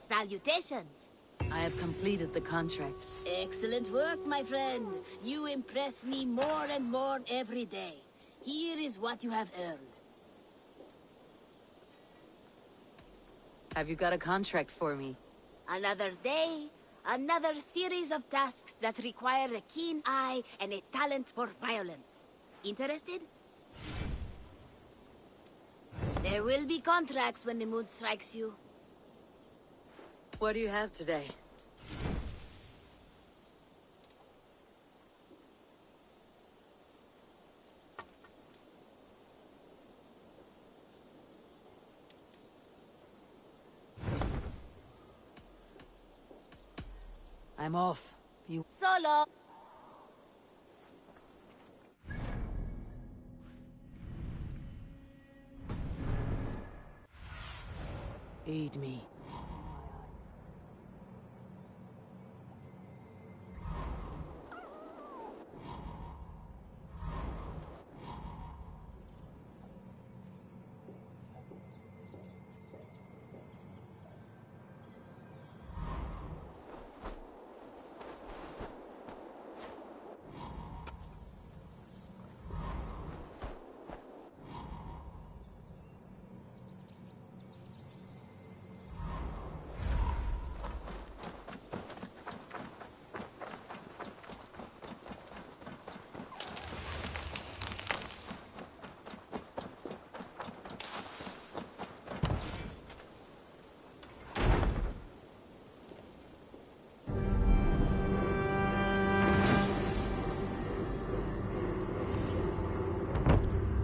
Salutations. I have completed the contract. Excellent work, my friend. You impress me more and more every day. Here is what you have earned. Have you got a contract for me? Another day, another series of tasks that require a keen eye and a talent for violence. Interested? There will be contracts when the mood strikes you. What do you have today? I'm off. You... Solo! Aid me.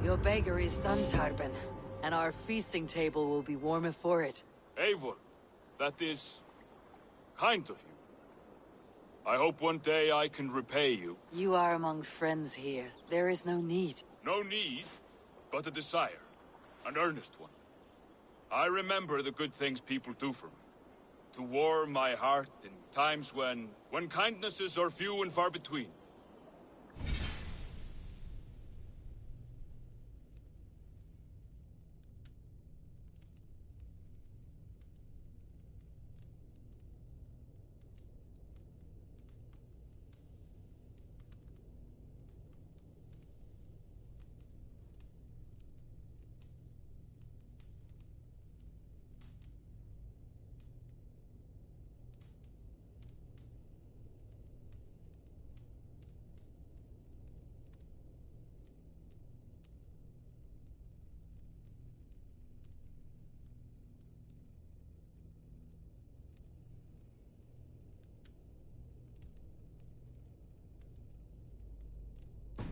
Your bakery is done, Tarben, and our feasting table will be warmer for it. Eivor, that is... kind of you. I hope one day I can repay you. You are among friends here. There is no need. No need, but a desire. An earnest one. I remember the good things people do for me. To warm my heart in times when kindnesses are few and far between.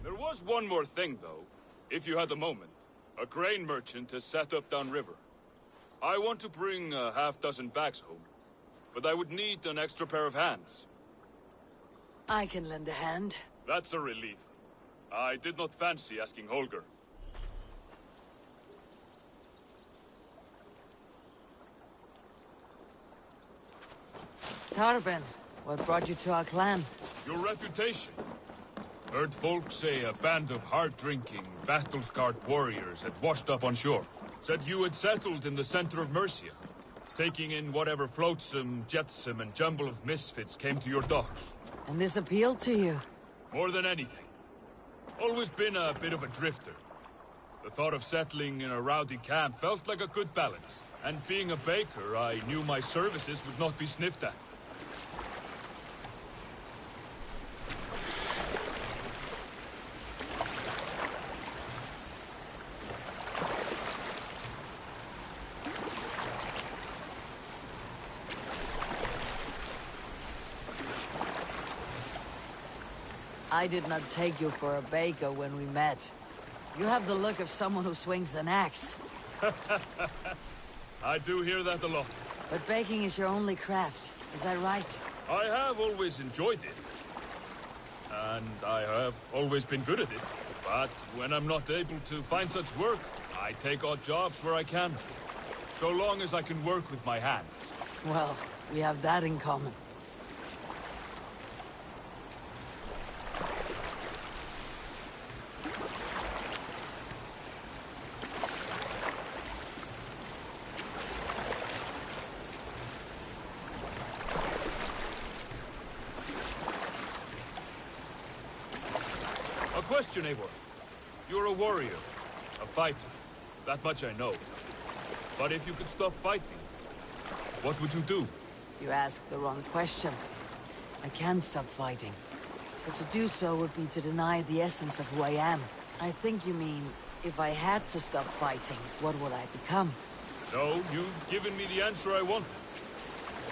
There was one more thing, though, if you had a moment. A grain merchant has set up downriver. I want to bring a half-dozen bags home, but I would need an extra pair of hands. I can lend a hand. That's a relief. I did not fancy asking Holger. Tarben, what brought you to our clan? Your reputation. Heard folks say a band of hard-drinking, battle-scarred warriors had washed up on shore. Said you had settled in the center of Mercia, taking in whatever flotsam, jetsam, and jumble of misfits came to your docks. And this appealed to you? More than anything. Always been a bit of a drifter. The thought of settling in a rowdy camp felt like a good balance. And being a baker, I knew my services would not be sniffed at. I did not take you for a baker when we met. You have the look of someone who swings an axe. I do hear that a lot. But baking is your only craft, is that right? I have always enjoyed it. And I have always been good at it. But when I'm not able to find such work, I take odd jobs where I can. So long as I can work with my hands. Well, we have that in common. question, Eivor. You're a warrior, a fighter. That much I know. But if you could stop fighting, what would you do? You ask the wrong question. I can stop fighting. But to do so would be to deny the essence of who I am. I think you mean, if I had to stop fighting, what would I become? No, you've given me the answer I wanted.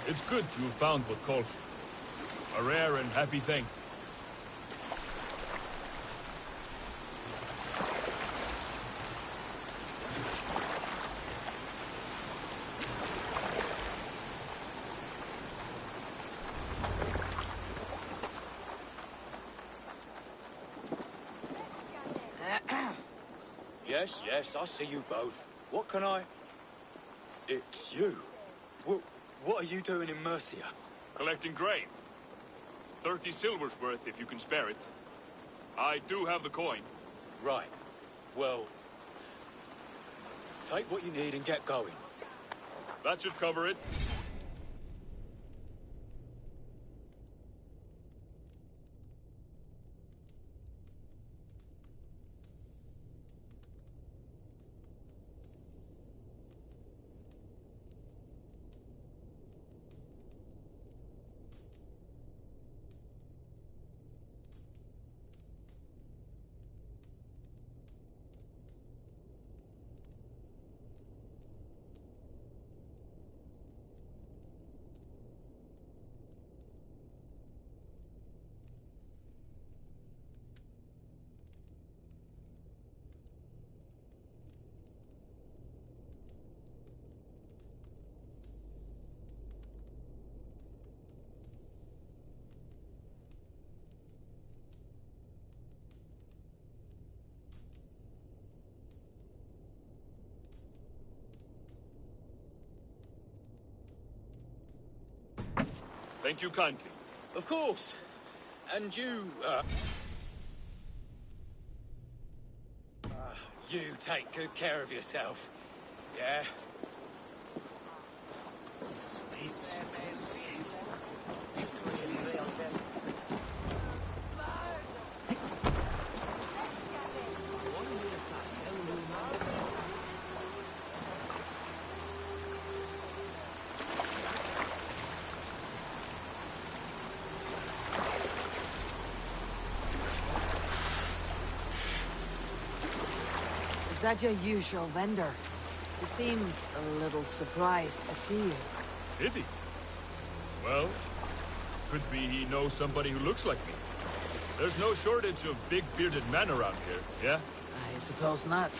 It's good you've found what calls you. A rare and happy thing. Yes, I see you both. What can I... It's you. What are you doing in Mercia? Collecting grain. 30 silver's worth if you can spare it. I do have the coin. Right. Well... take what you need and get going. That should cover it. Thank you kindly. Of course. And you, you take good care of yourself. Yeah? Is that your usual vendor? He seemed a little surprised to see you. Did he? Well, could be he knows somebody who looks like me. There's no shortage of big bearded men around here, yeah? I suppose not.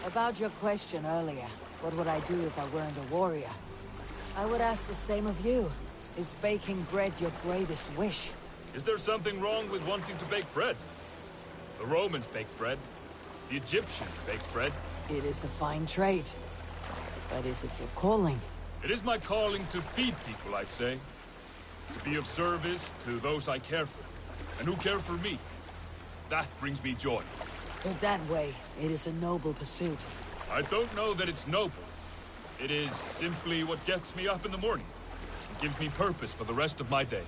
About your question earlier, what would I do if I weren't a warrior? I would ask the same of you. Is baking bread your greatest wish? Is there something wrong with wanting to bake bread? The Romans baked bread. The Egyptians baked bread. It is a fine trade. But is it your calling? It is my calling to feed people, I'd say. To be of service to those I care for, and who care for me. That brings me joy. Put that way, it is a noble pursuit. I don't know that it's noble. It is simply what gets me up in the morning, and gives me purpose for the rest of my day.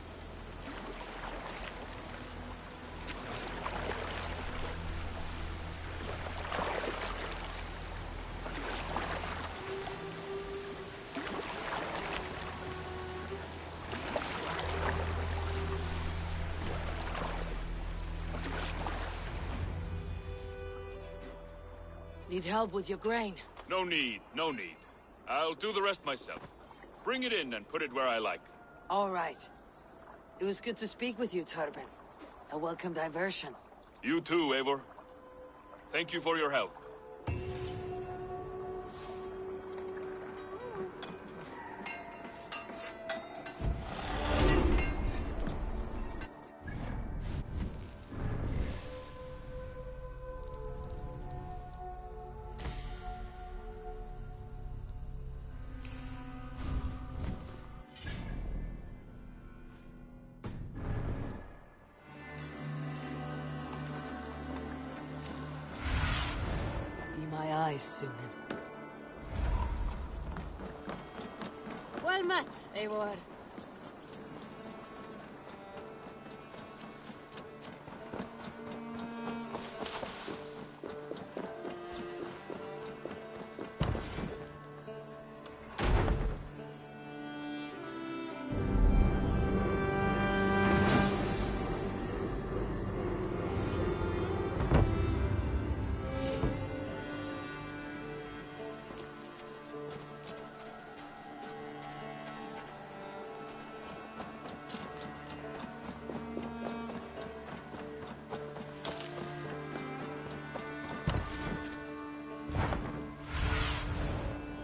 Need help with your grain? No need, no need. I'll do the rest myself. Bring it in and put it where I like. All right. It was good to speak with you, Turbin. A welcome diversion. You too, Eivor. Thank you for your help. wise, Sunan. Well met, Eivor.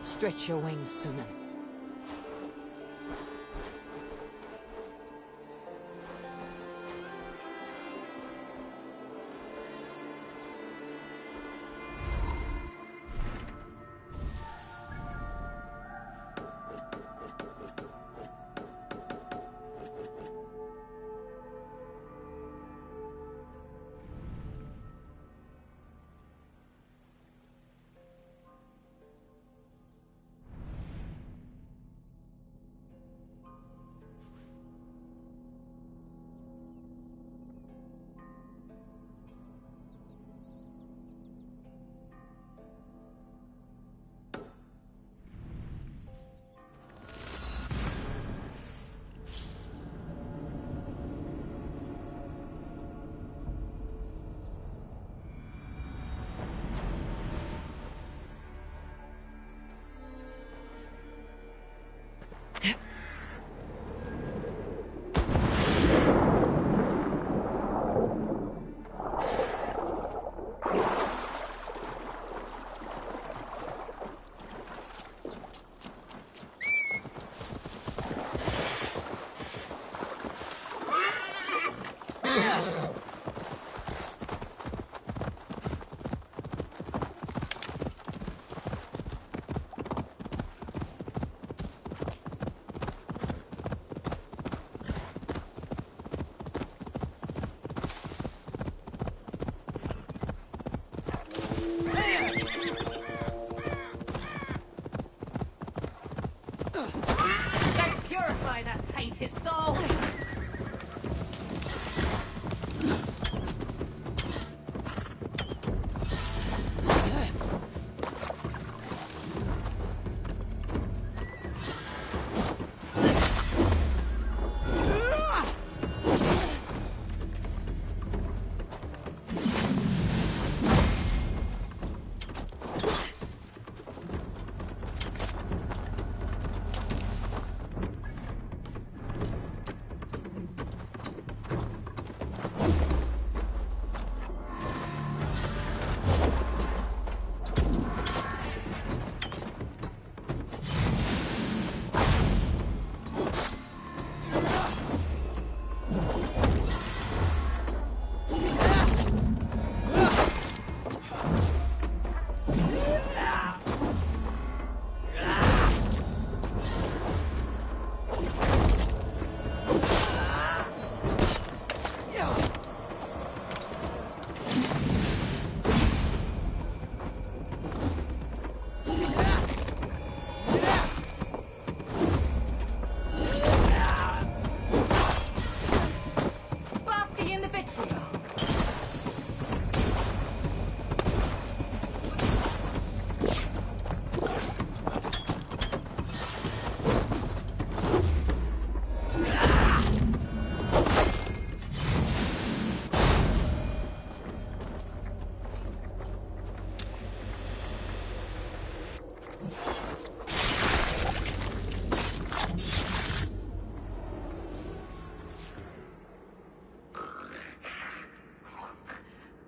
Stretch your wings, Sunan. Let's purify that tainted soul!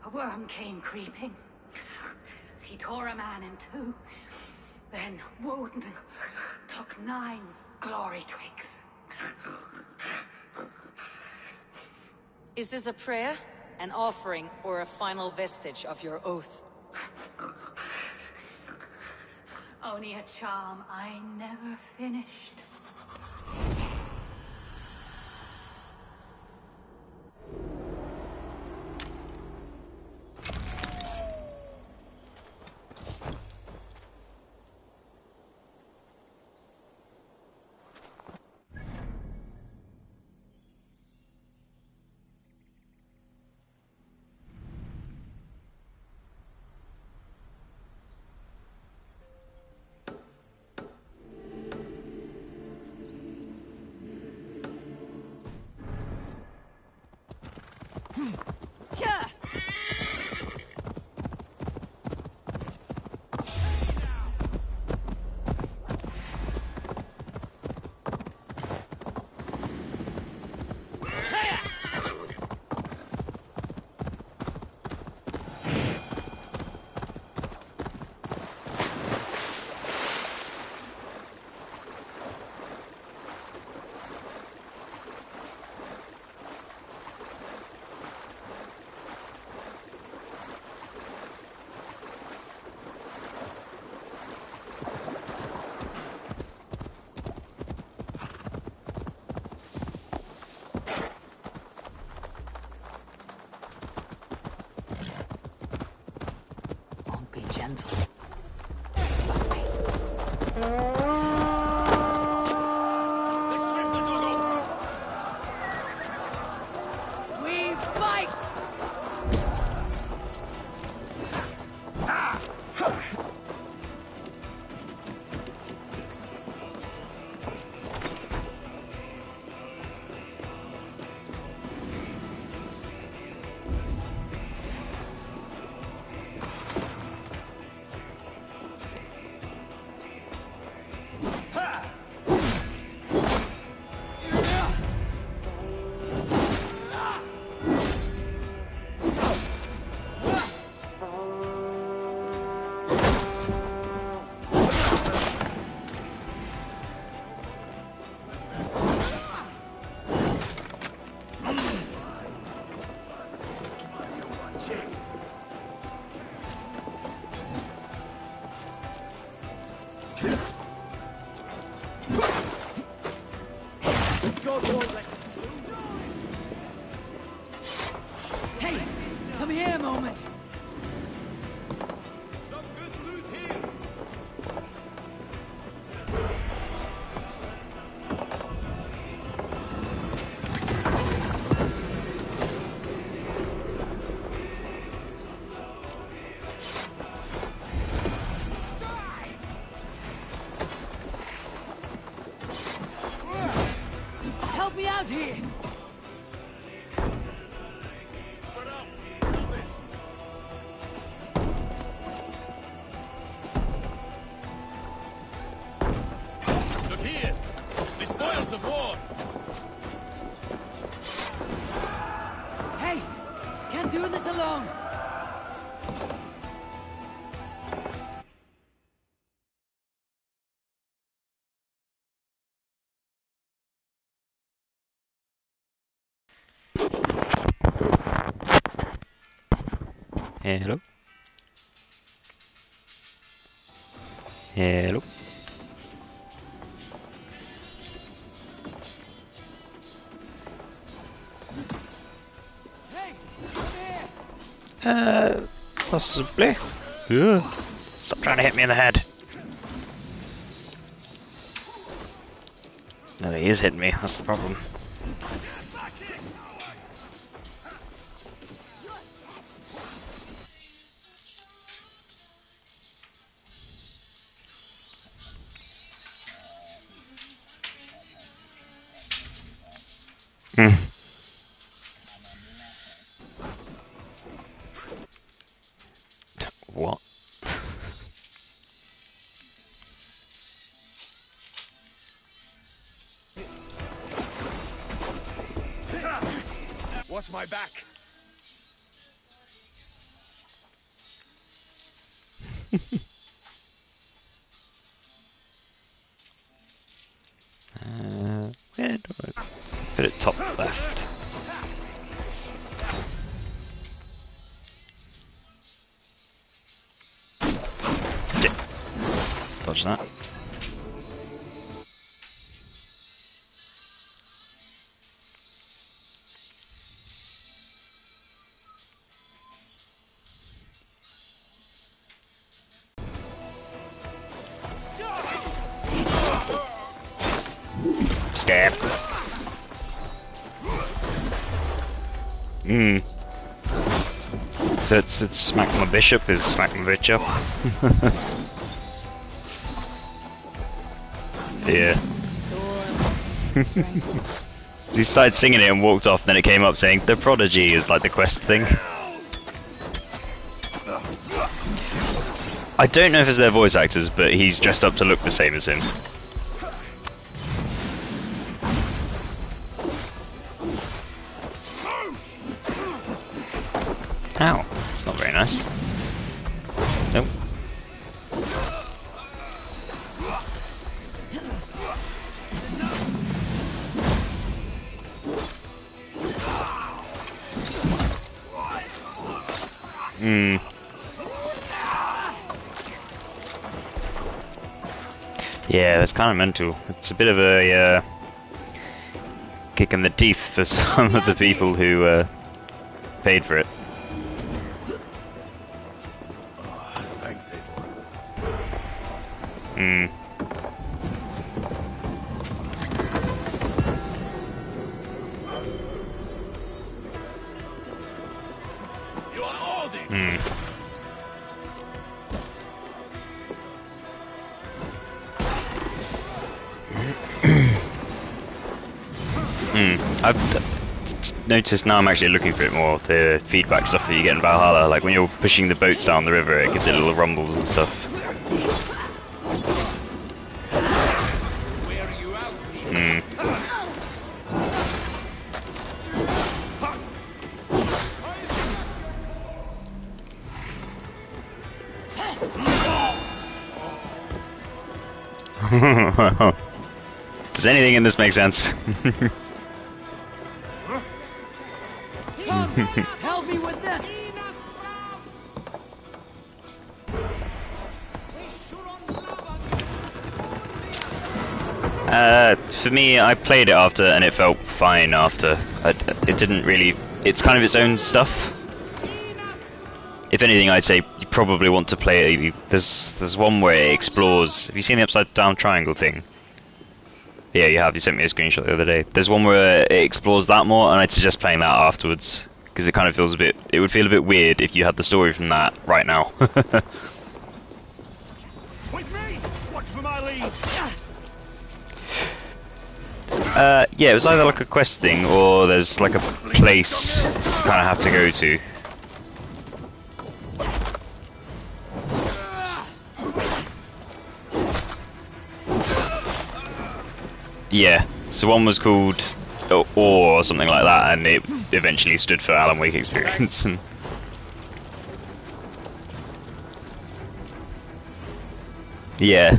A worm came creeping. He tore a man in two. Then Woden took 9 glory twigs. Is this a prayer, an offering, or a final vestige of your oath? Only a charm I never finished. hand. We fight! Hey, come here a moment. Some good loot here. Help me out here. Look here! The spoils of war! Hey, can't do this alone. Hello? Hello? Hey, come here. Possibly. Ugh. Stop trying to hit me in the head. No, he is hitting me, that's the problem. Hmm. What? Watch my back. Where do I put it? Top left. Dodge that. Stab. So it's smack my bishop is smack my bitch up. Yeah. He started singing it and walked off, then it came up saying the prodigy is like the quest thing. I don't know if it's their voice actors, but he's dressed up to look the same as him. Ow, it's not very nice. Nope. Yeah, that's kind of mental. It's a bit of a kick in the teeth for some of the people who paid for it. Thanks, everyone. Hmm. Hmm. I've noticed now I'm actually looking for it more, the feedback stuff that you get in Valhalla. Like when you're pushing the boats down the river, it gives it little rumbles and stuff. Hmm. Does anything in this make sense? Help me with this! For me, I played it after, and it felt fine after. It didn't really... It's kind of its own stuff. If anything, I'd say you probably want to play it. There's one where it explores... Have you seen the upside down triangle thing? Yeah, you have. You sent me a screenshot the other day. There's one where it explores that more, and I'd suggest playing that afterwards. Because it kind of feels a bit... It would feel a bit weird if you had the story from that right now. With me! Watch for my lead! Yeah, it was either like a quest thing, or there's like a place you kind of have to go to. Yeah, so one was called or something like that, and it eventually stood for Alan Wake Experience. And yeah.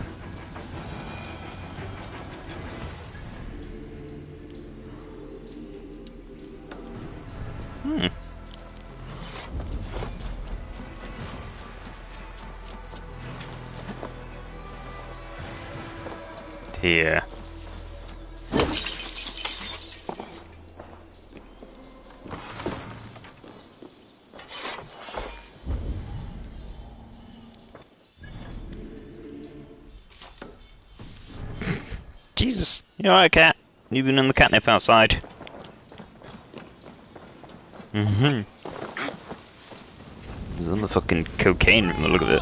Hmm. Yeah. Jesus, you alright, cat? You've been on the catnip outside. Mm-hmm. He's on the fucking cocaine from the look of it.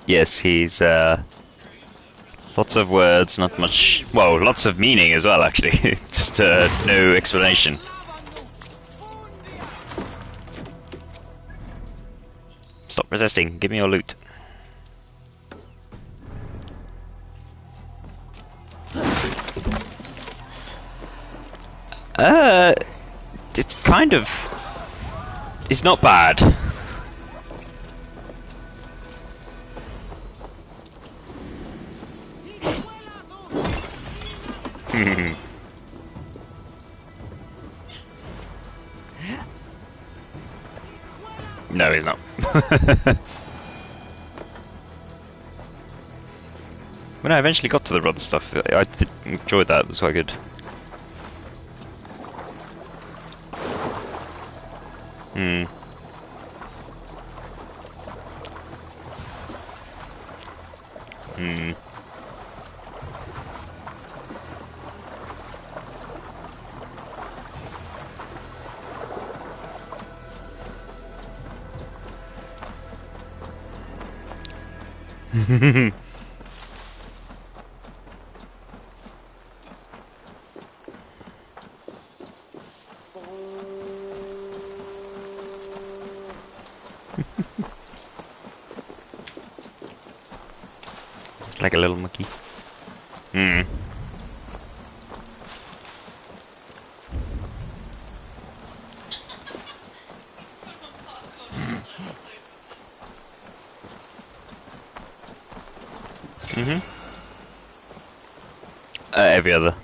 Yes, he's lots of words, not much. Well, lots of meaning as well, actually. Just no explanation. Stop resisting. Give me your loot. It's kind of... It's not bad. No, he's not. When I eventually got to the rod stuff, I enjoyed that. It was quite good. Hmm. Hmm. It's like a little monkey. Hmm. Mm-hmm. Every other.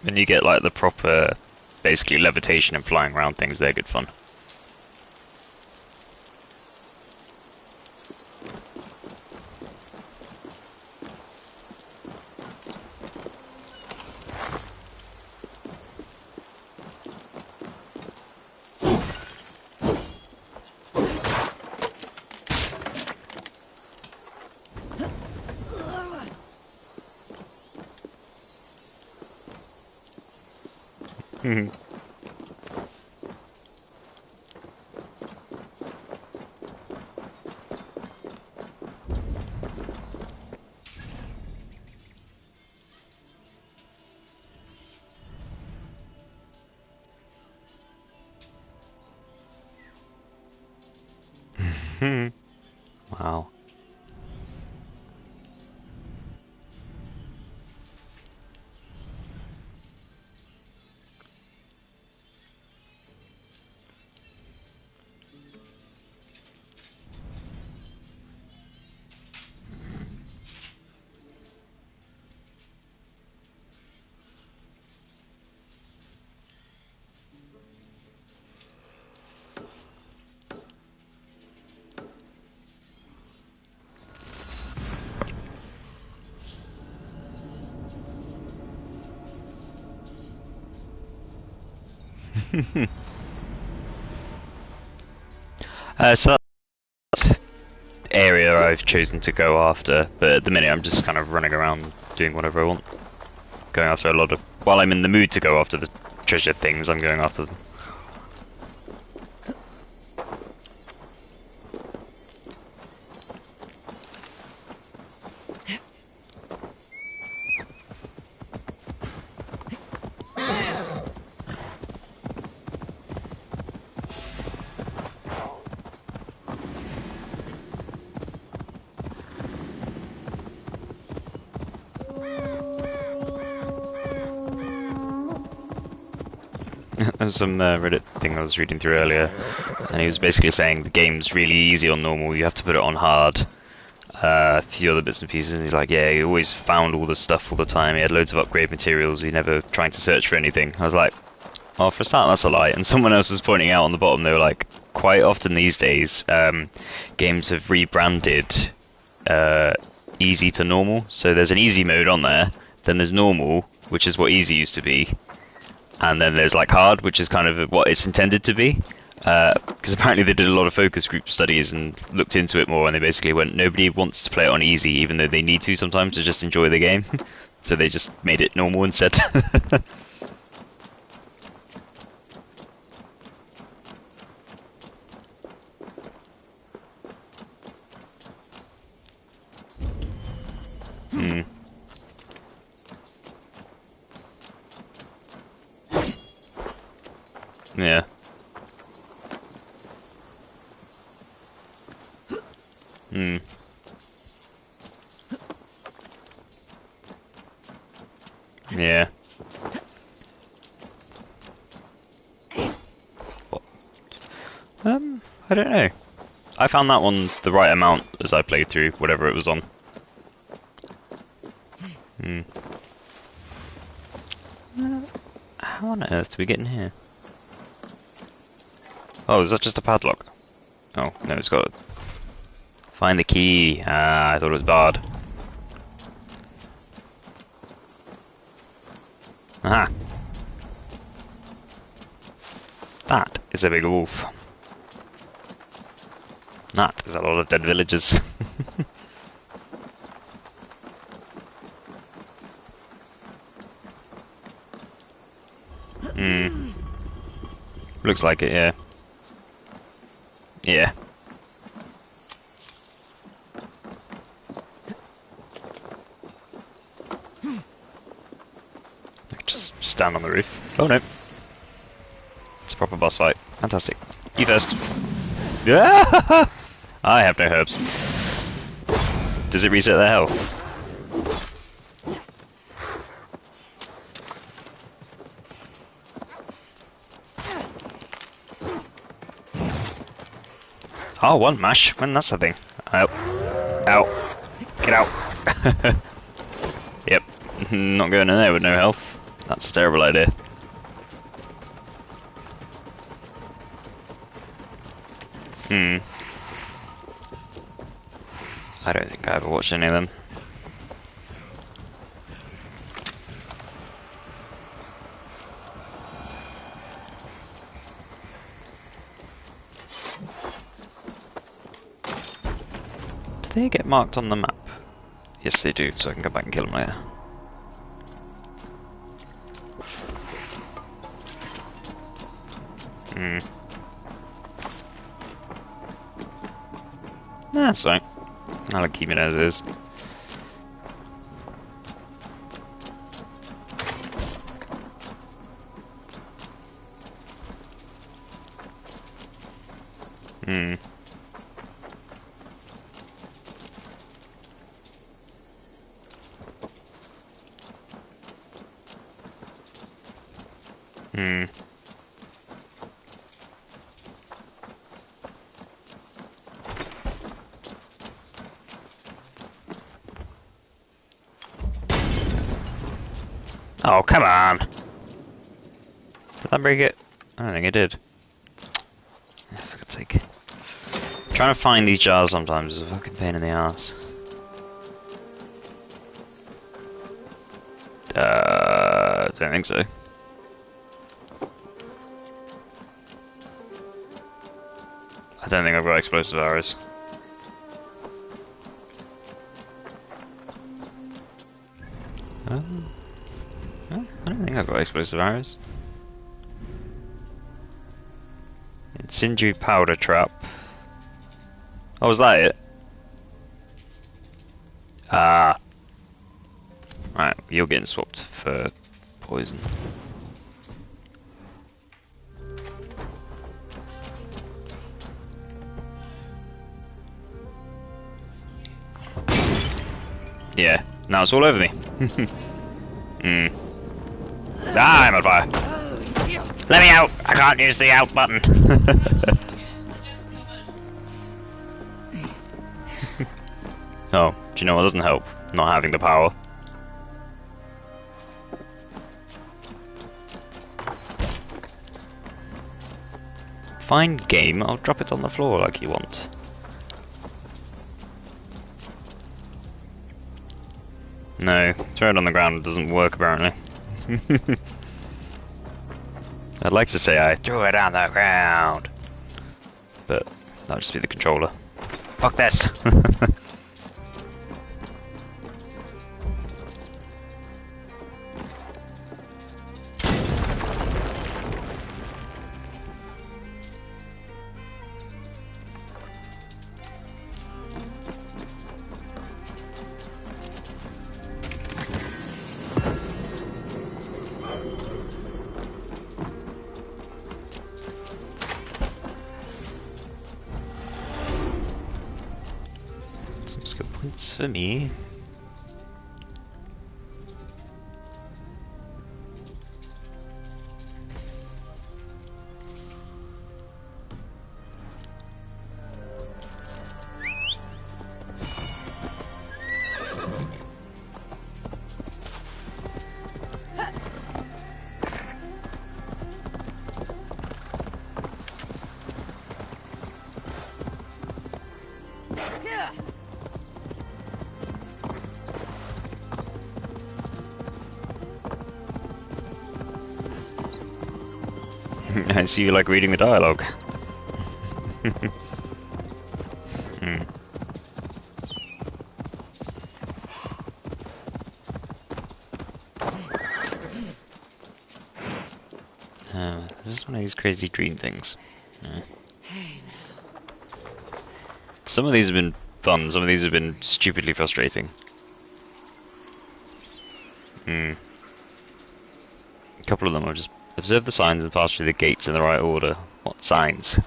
When you get like the proper, basically levitation and flying around things, they're good fun. Wow. So that area I've chosen to go after, but at the minute I'm just kind of running around doing whatever I want. Going after a lot of... While I'm in the mood to go after the treasure things, I'm going after them. There was some Reddit thing I was reading through earlier, and he was basically saying the game's really easy on normal, you have to put it on hard. A few other bits and pieces, and he's like, yeah, he always found all the stuff all the time, he had loads of upgrade materials, he never trying to search for anything. I was like, well, for a start, that's a lie. And someone else was pointing out on the bottom, they were like, quite often these days, games have rebranded easy to normal. So there's an easy mode on there, then there's normal, which is what easy used to be, and then there's like hard, which is kind of what it's intended to be. Because apparently they did a lot of focus group studies and looked into it more, and they basically went, nobody wants to play it on easy, even though they need to sometimes to just enjoy the game. So they just made it normal instead. Yeah. Yeah. What? I don't know. I found that one the right amount as I played through whatever it was on. How on earth do we get in here? Oh, is that just a padlock? Oh, no, it's got... Find the key. Ah, I thought it was barred. Aha! That is a big wolf. That is a lot of dead villagers. Looks like it, yeah. Yeah. Just stand on the roof. Oh no. It's a proper boss fight. Fantastic. You first. Yeah! I have no herbs. Does it reset their health? Oh, one mash. When that's the thing. Out. Out. Get out. Yep. Not going in there with no health. That's a terrible idea. I don't think I ever watched any of them. Do they get marked on the map? Yes, they do, so I can go back and kill them later. That's fine. I'll keep it as is. Oh, come on! Did that break it? I don't think it did. For God's sake. Trying to find these jars sometimes is a fucking pain in the ass. Don't think so. I don't think I've got explosive arrows. I don't think I've got explosive arrows. Incendiary powder trap. Oh, was that it? Ah. Right, you're getting swapped for poison. Yeah, now it's all over me. Ah, I'm on fire. Let me out! I can't use the out button. Oh, do you know what doesn't help? Not having the power. Find game, I'll drop it on the floor like you want. No, throw it on the ground, it doesn't work apparently. I'd like to say I threw it on the ground, but that'll just be the controller. Fuck this! Skill points for me. I see you like reading the dialogue. This is one of these crazy dream things. Some of these have been fun, some of these have been stupidly frustrating. A couple of them are just observe the signs and pass through the gates in the right order. What signs?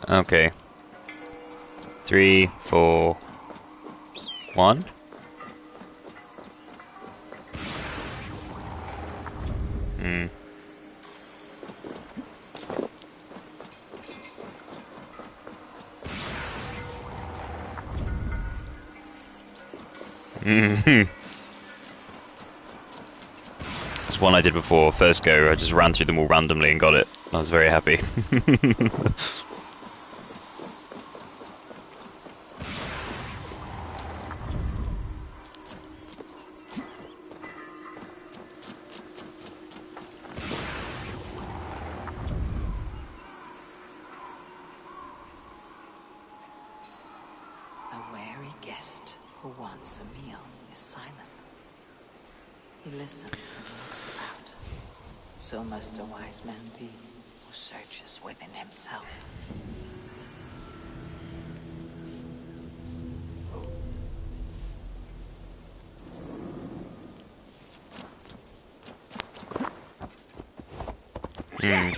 Okay. 3, 4, 1. Hmm. It's one I did before, first go, I just ran through them all randomly and got it. I was very happy. A wary guest who wants a meal is silent. He listens and looks about. So must a wise man be, who searches within himself. Yeah.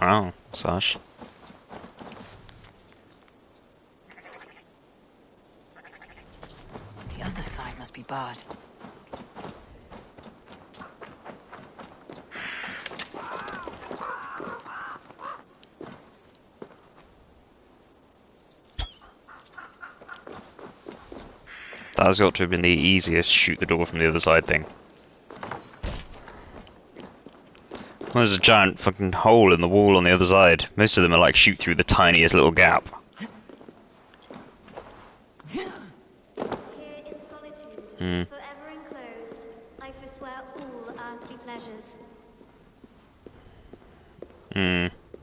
Wow, Sash. The other side must be barred. That has got to have been the easiest shoot the door from the other side thing. Well, there's a giant fucking hole in the wall on the other side. Most of them are like shoot through the tiniest little gap. Here in solitude, forever enclosed, I forswear all earthly pleasures.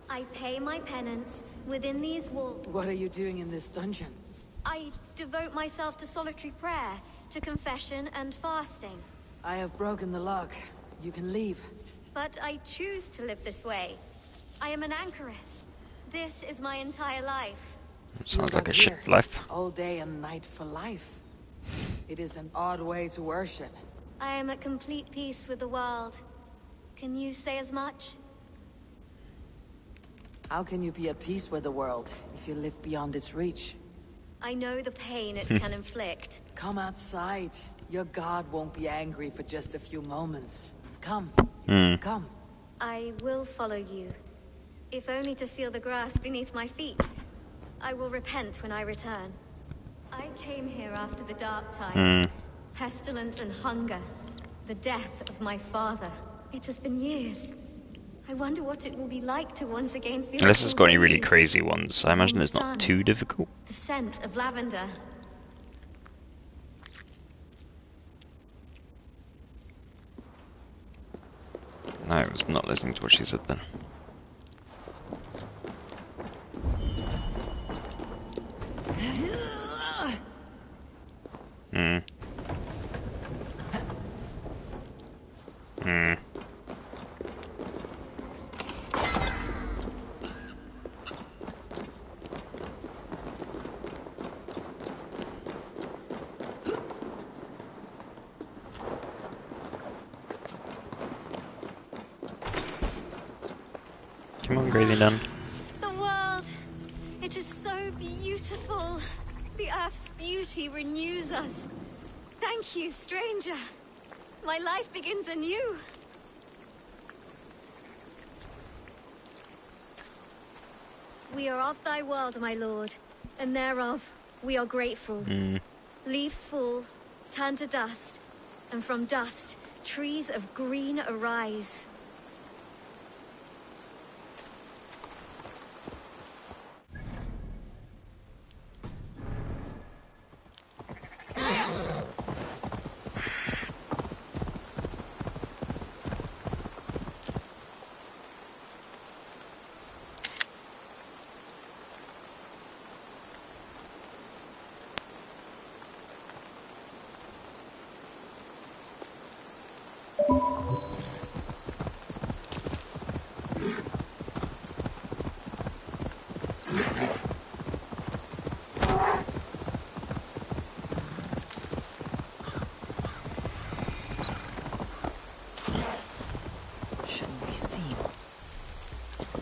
I pay my penance within these walls. What are you doing in this dungeon? I devote myself to solitary prayer, to confession and fasting. I have broken the lock. You can leave. But I choose to live this way. I am an anchoress. This is my entire life. Sounds like a shit life. All day and night for life. It is an odd way to worship. I am at complete peace with the world. Can you say as much? How can you be at peace with the world if you live beyond its reach? I know the pain it can inflict. Come outside. Your god won't be angry for just a few moments. Come. Come. I will follow you. If only to feel the grass beneath my feet. I will repent when I return. I came here after the dark times. Pestilence and hunger. The death of my father. It has been years. I wonder what it will be like to once again feel. Unless it's got any really crazy ones. I imagine it's not too difficult. The scent of lavender. No, I was not listening to what she said then. Come on, Grazing Done. The world. It is so beautiful. The earth's beauty renews us. Thank you, stranger. My life begins anew. We are of thy world, my lord, and thereof we are grateful. Leaves fall, turn to dust, and from dust trees of green arise.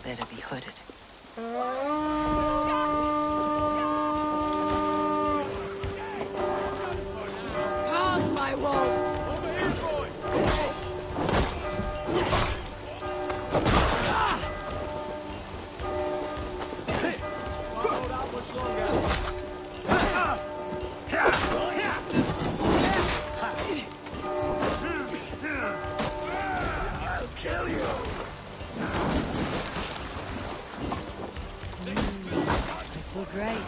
they're to be hooded. Come, my wolves! I'll kill you. I feel great.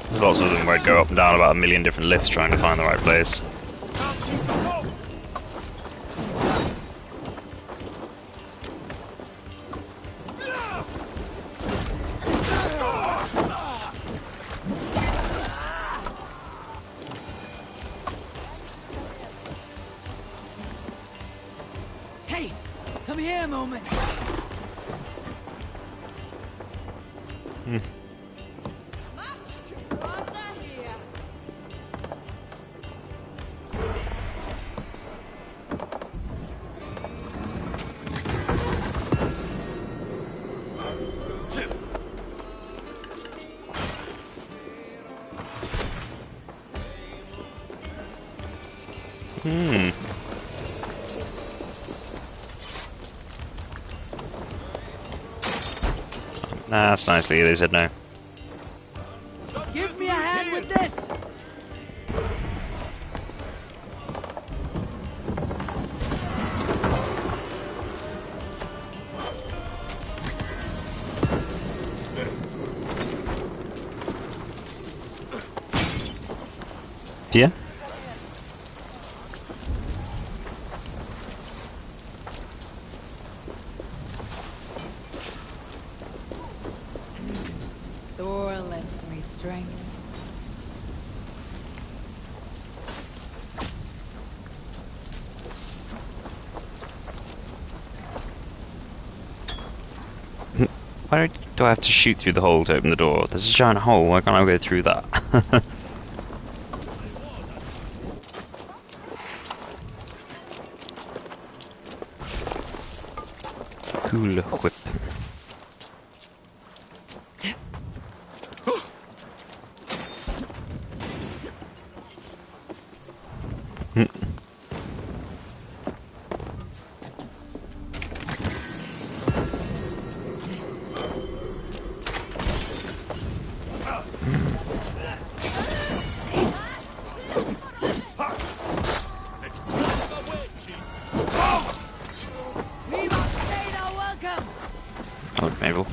There's lots of them where I'd go up and down about a million different lifts trying to find the right place. Hey! Come here a moment! Nah, that's nicely, they said no. Give me a hand with this! Yeah? Thor lends me strength. Why do I have to shoot through the hole to open the door? There's a giant hole, why can't I go through that? Cool whip. Oh, Mabel.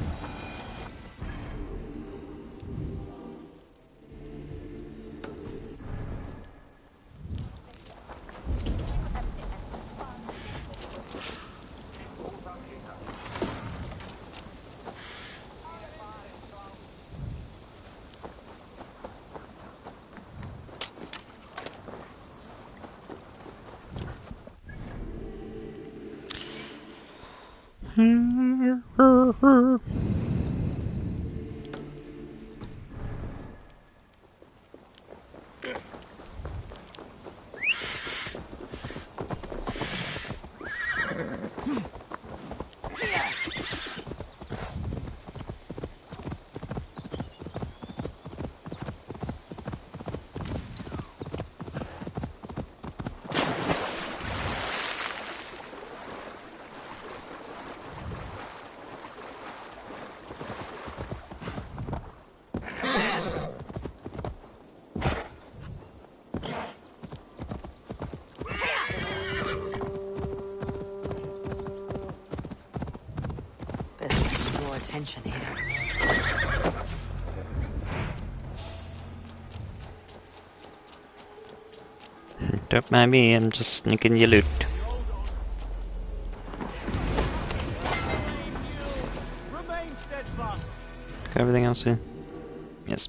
Attention here. Don't mind me, I'm just sneaking your loot. everything else here? Yes.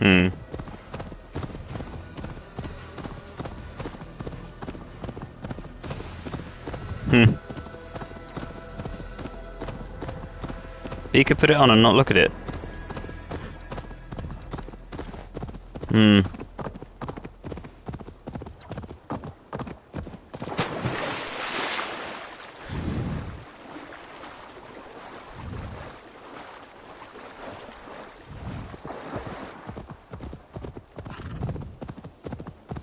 Hmm. Hmm. But you could put it on and not look at it. Hmm.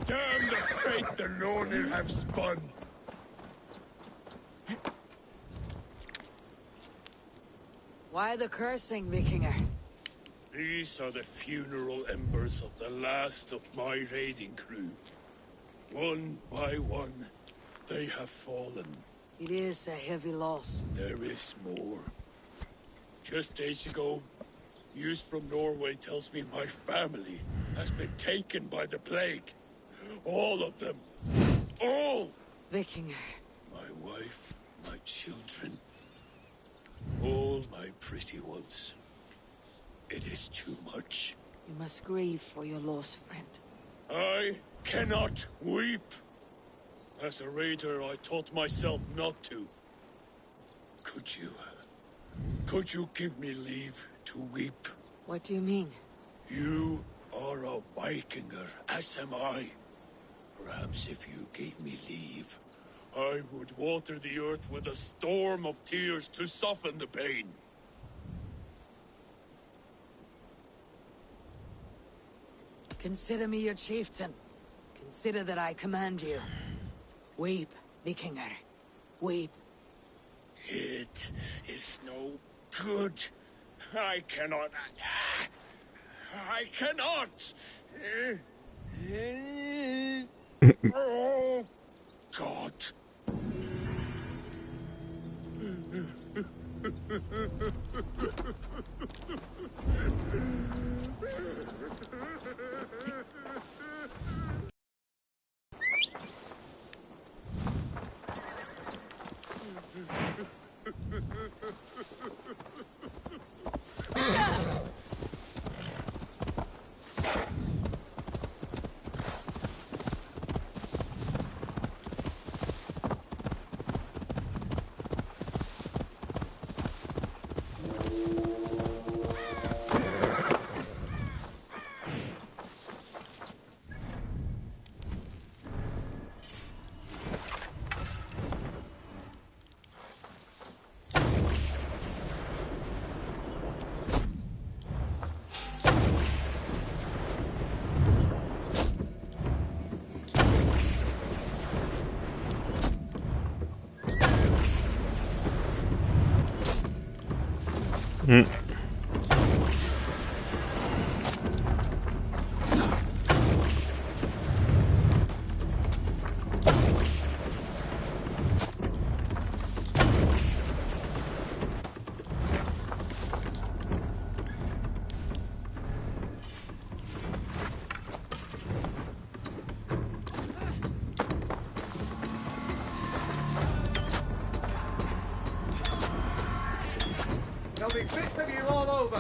Damn the fate the Nornir have spun! Why the cursing, Vikinger? These are the funeral embers of the last of my raiding crew. One by one, they have fallen. It is a heavy loss. There is more. Just days ago, news from Norway tells me my family has been taken by the plague. All of them. All! Vikinger. My wife, my children. All my pretty ones. It is too much. You must grieve for your loss, friend. I cannot weep. As a raider, I taught myself not to. Could you give me leave to weep? What do you mean? You are a Vikinger, as am I. Perhaps if you gave me leave, I would water the earth with a storm of tears to soften the pain. Consider me your chieftain. Consider that I command you. Weep, Vikinger. Weep. It is no good. I cannot. I cannot. Oh, God. Hmm. There'll be bits of you all over.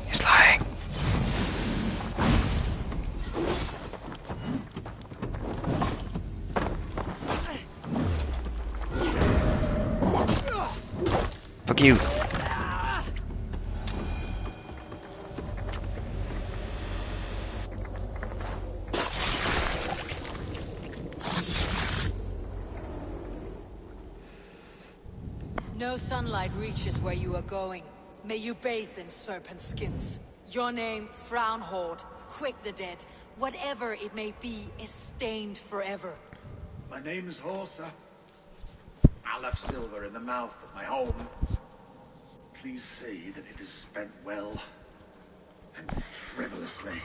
He's lying. Fuck you. No sunlight reaches where you are going. May you bathe in serpent skins. Your name, Frown Horde, Quick the Dead, whatever it may be, is stained forever. My name is Horsa. I left silver in the mouth of my home. Please say that it is spent well and frivolously.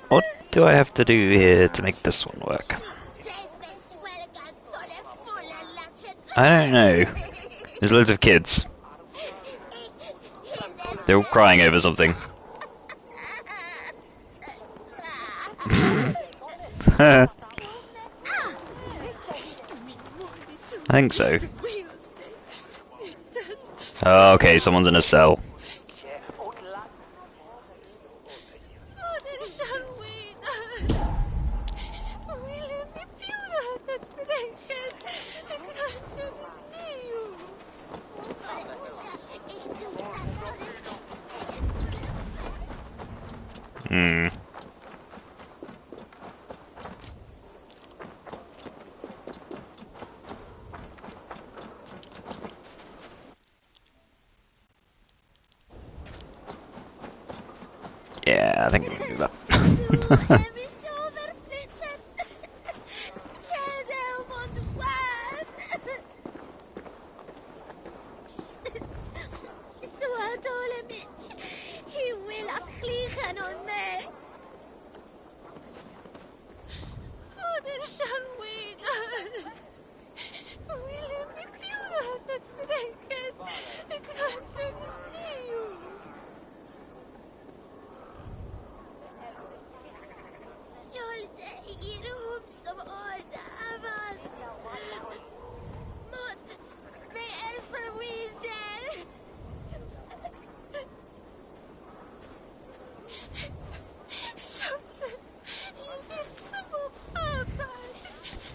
What do I have to do here to make this one work? I don't know. There's loads of kids. They're all crying over something. I think so. Oh, okay, someone's in a cell. Yeah, I think we can do that.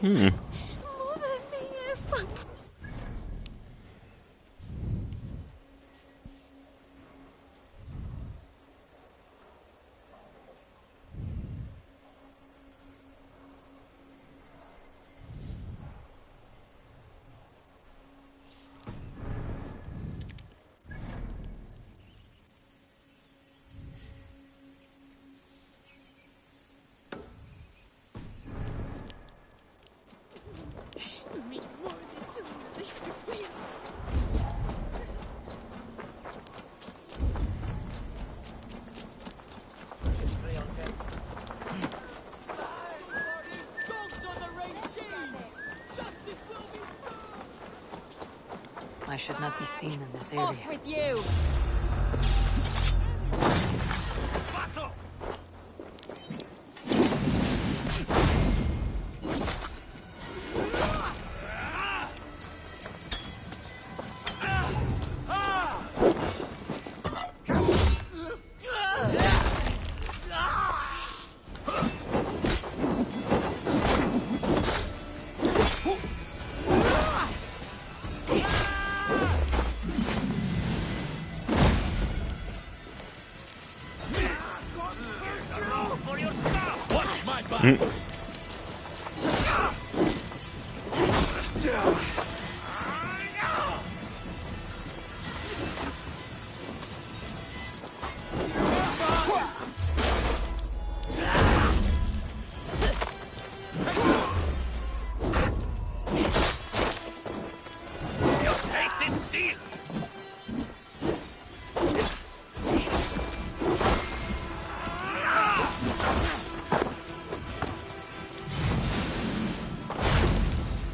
Mother mía, mi amor de su madre. I should not be seen in this Off area. with you!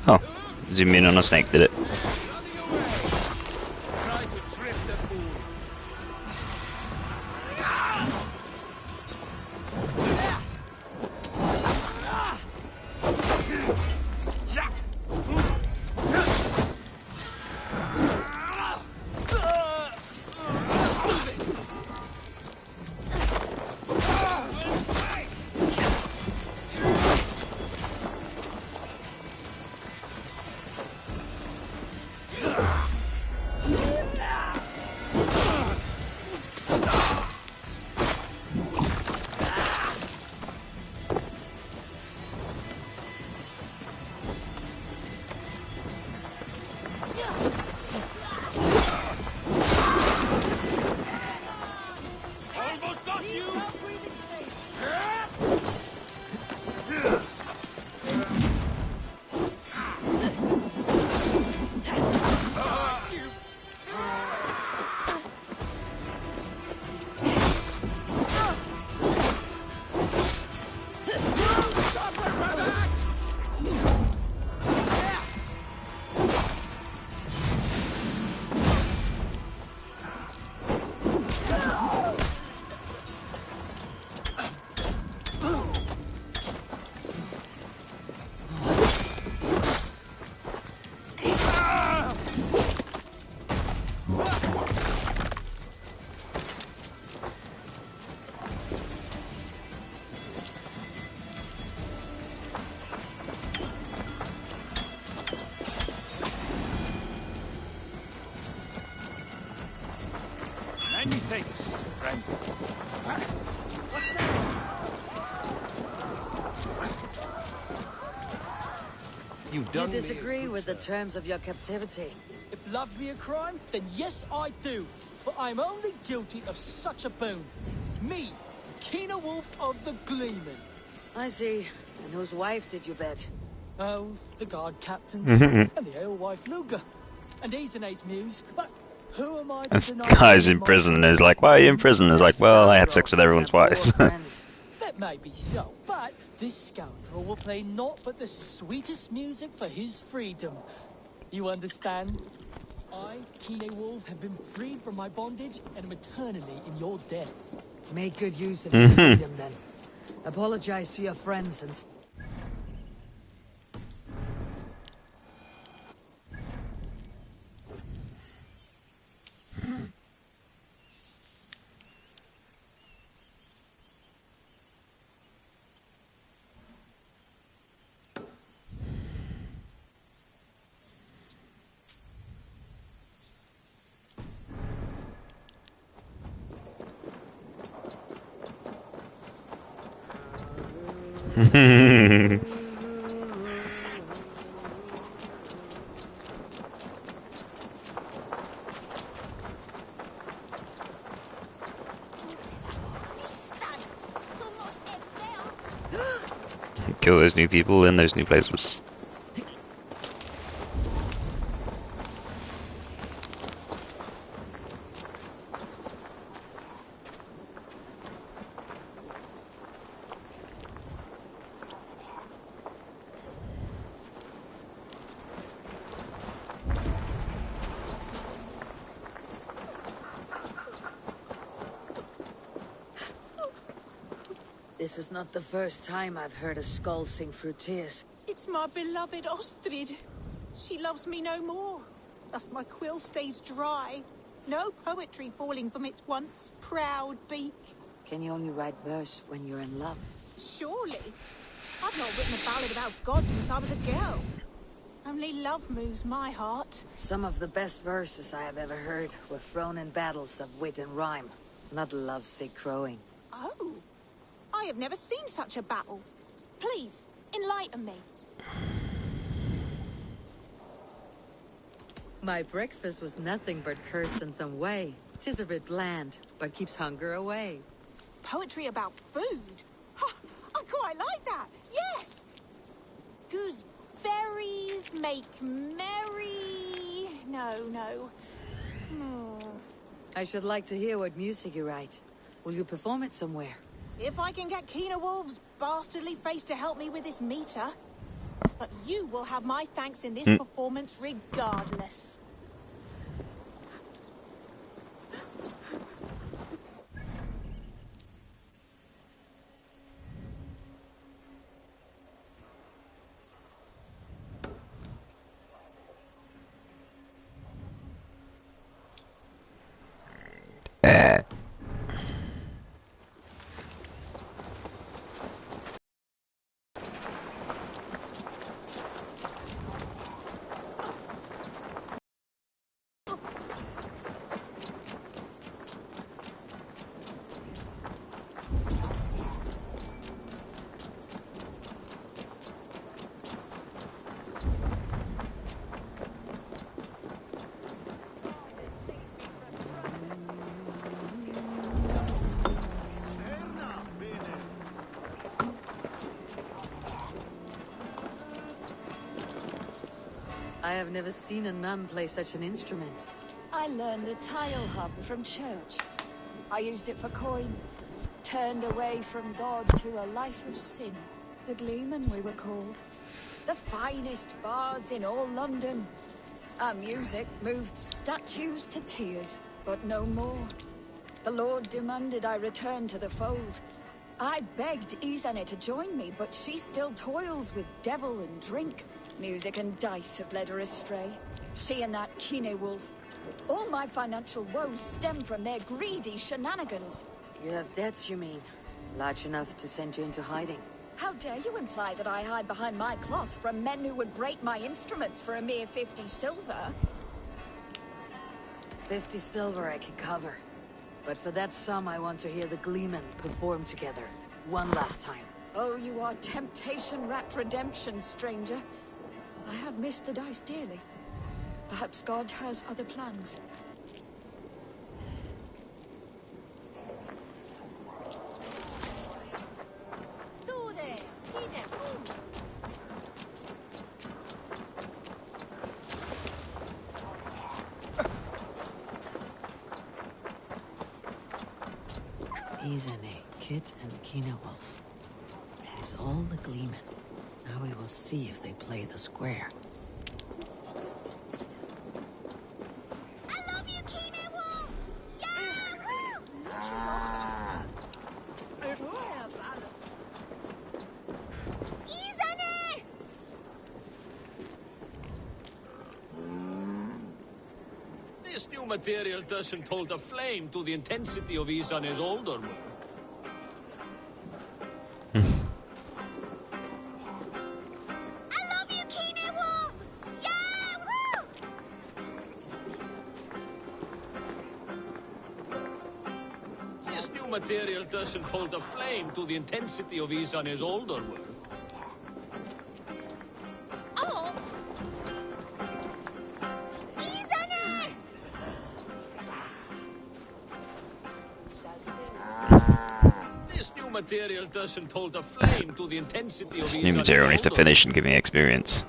Oh, zoom in on a snake, did it? Many thanks, friend. You disagree with the terms of your captivity? If love be a crime, then yes, I do. But I'm only guilty of such a boon. Me, Keener Wolf of the Gleeman. I see. And whose wife did you bet? Oh, the guard captains and the alewife Luger. And he's an ace muse, but who am I to This deny? guy's in prison and he's like, why are you in prison? He's like, well, I had sex with everyone's wives. That may be so, but this scoundrel will play naught but the sweetest music for his freedom. You understand? I, Kine Wolf, have been freed from my bondage and am eternally in your debt. Make good use of your freedom, then. Apologize to your friends and... Kill those new people in those new places. This is not the first time I've heard a skull sing through tears. It's my beloved Ostrid. She loves me no more. Thus my quill stays dry. No poetry falling from its once proud beak. Can you only write verse when you're in love? Surely. I've not written a ballad about God since I was a girl. Only love moves my heart. Some of the best verses I have ever heard were thrown in battles of wit and rhyme, not lovesick crowing. Oh. I have never seen such a battle. Please, enlighten me. My breakfast was nothing but curds and some whey. 'Tis a bit bland, but keeps hunger away. Poetry about food? Ha, I quite like that, yes! Gooseberries make merry... No. I should like to hear what music you write. Will you perform it somewhere? If I can get Keener Wolf's bastardly face to help me with this meter. But you will have my thanks in this performance regardless. I have never seen a nun play such an instrument. I learned the tile hum from church. I used it for coin. Turned away from God to a life of sin. The Gleeman, we were called. The finest bards in all London. Our music moved statues to tears, but no more. The Lord demanded I return to the fold. I begged Izane to join me, but she still toils with devil and drink. Music and dice have led her astray. She and that Kine Wolf. All my financial woes stem from their greedy shenanigans. You have debts, you mean? Large enough to send you into hiding. How dare you imply that I hide behind my cloth from men who would break my instruments for a mere 50 silver? 50 silver I can cover. But for that sum, I want to hear the Gleeman perform together. One last time. Oh, you are temptation-wrapped redemption, stranger. I have missed the dice dearly. Perhaps God has other plans. Izane, Kit, and Kine Wolf. It's all the Gleeman. Now we will see if they play the square. I love you, Kine Wolf! Izane! This new material doesn't hold a flame to the intensity of Izane's older work. Material doesn't hold a flame to the intensity of Izane's older work. material doesn't hold a flame to the intensity of This his new material needs to unfolding. finish and give me experience.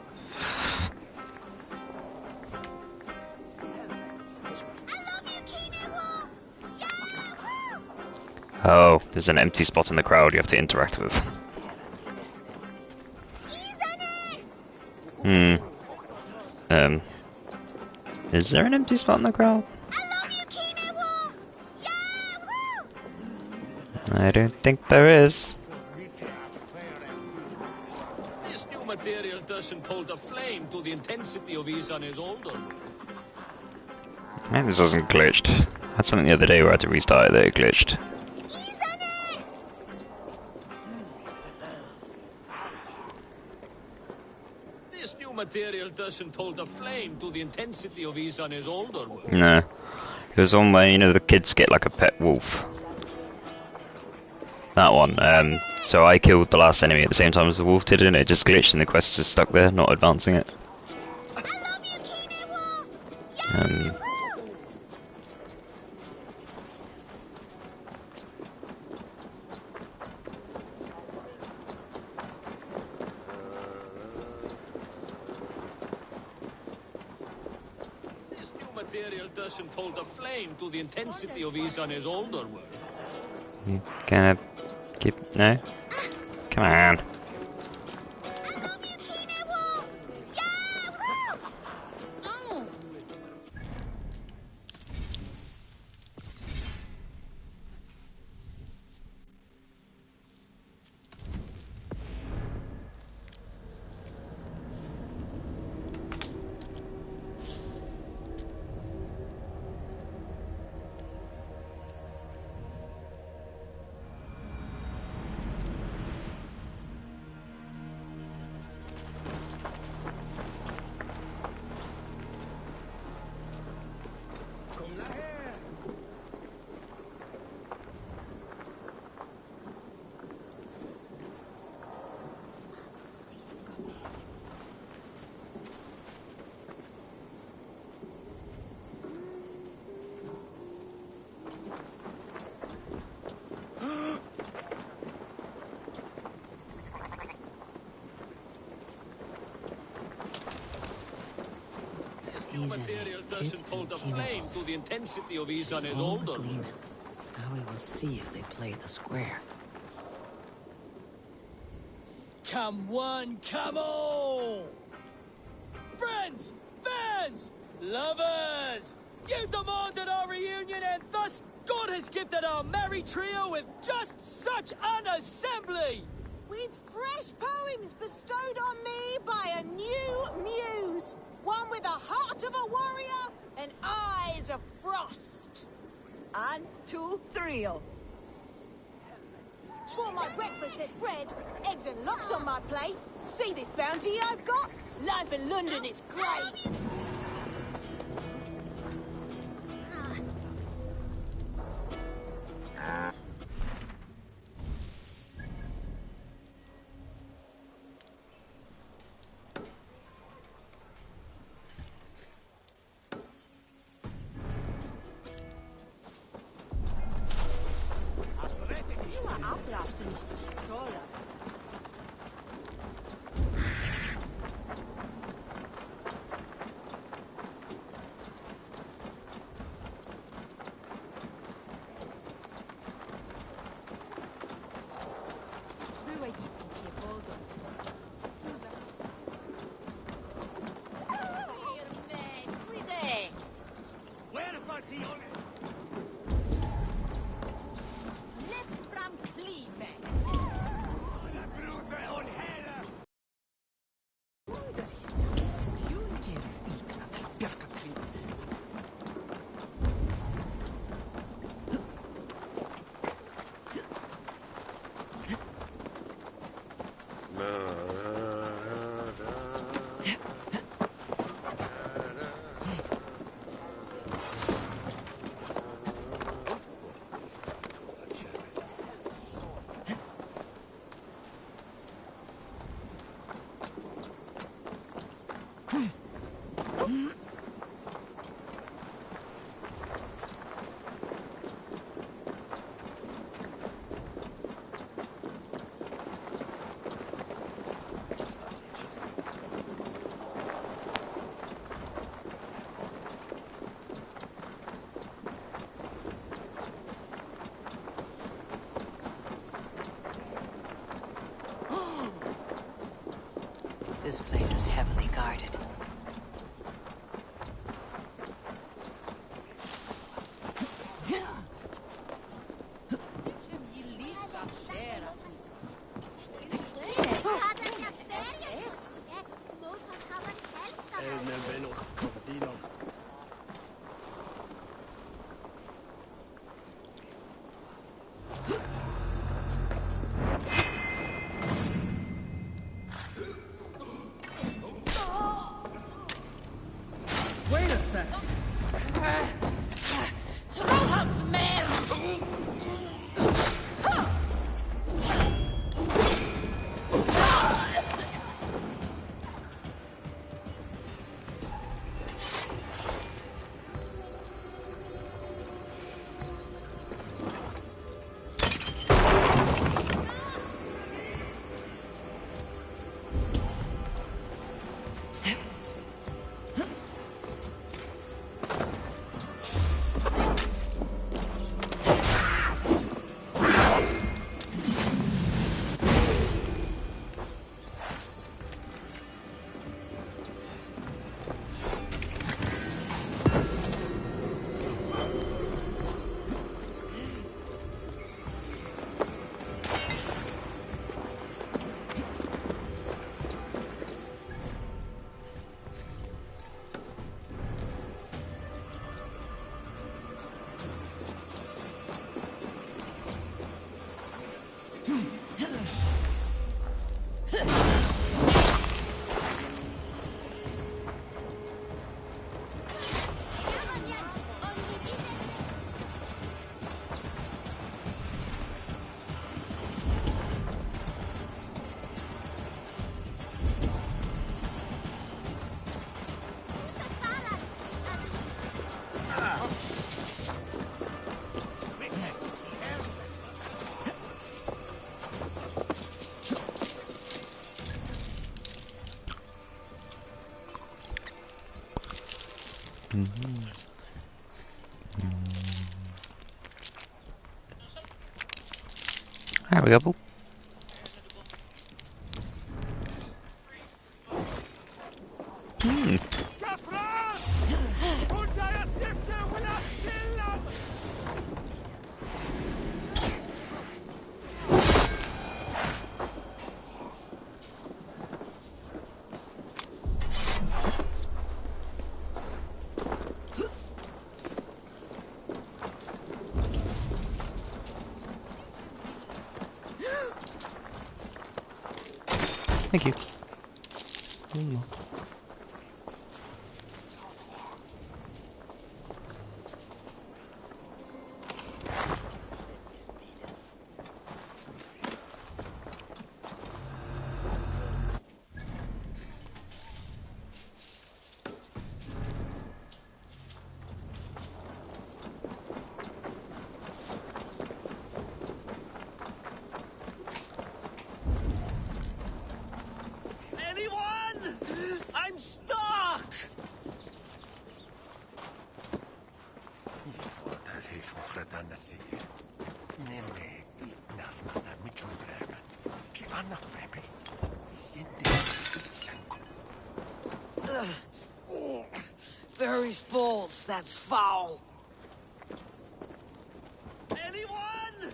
Oh, there's an empty spot in the crowd you have to interact with. Is there an empty spot in the crowd? I don't think there is. This new material doesn't hold a flame to the intensity of his on his older. Man, this hasn't glitched. I had something the other day where I had to restart it that it glitched. This new material doesn't hold a flame to the intensity of his on his older. No. It was on where, you know, the kids get like a pet wolf. That one. So I killed the last enemy at the same time as the wolf did, and it just glitched and the quest just stuck there, not advancing it. This new material doesn't hold a flame to the intensity of his on his older. You gonna keep... no? Come on. Material doesn't hold a flame to the intensity of his on his older. Now we will see if they play the square. Come one, come all! Friends, fans, lovers! You demanded our reunion, and thus God has gifted our merry trio with just such an assembly! With fresh poems bestowed on me by a new muse. One with a heart of a warrior and eyes of frost. 1, 2, 3. For my breakfast there's bread, eggs and lox on my plate. See this bounty I've got? Life in London is great. this place is heavily guarded. Wait a sec. There we go. Thank you. Anyone? I'm stuck! Barry's balls, that's foul. Anyone?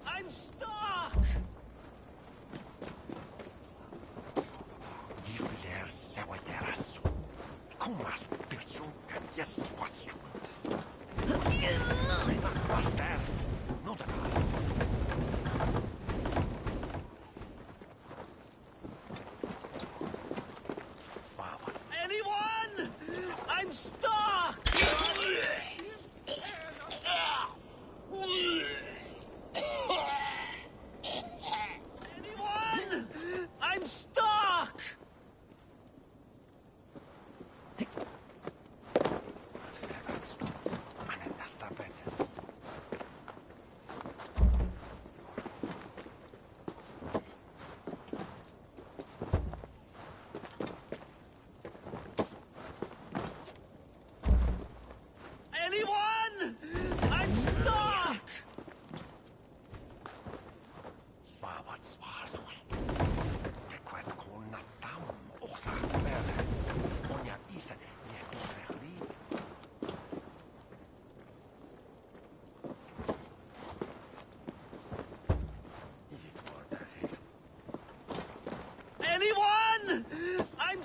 I'm stuck! Anyone? I'm stuck! Anyone? I'm stuck!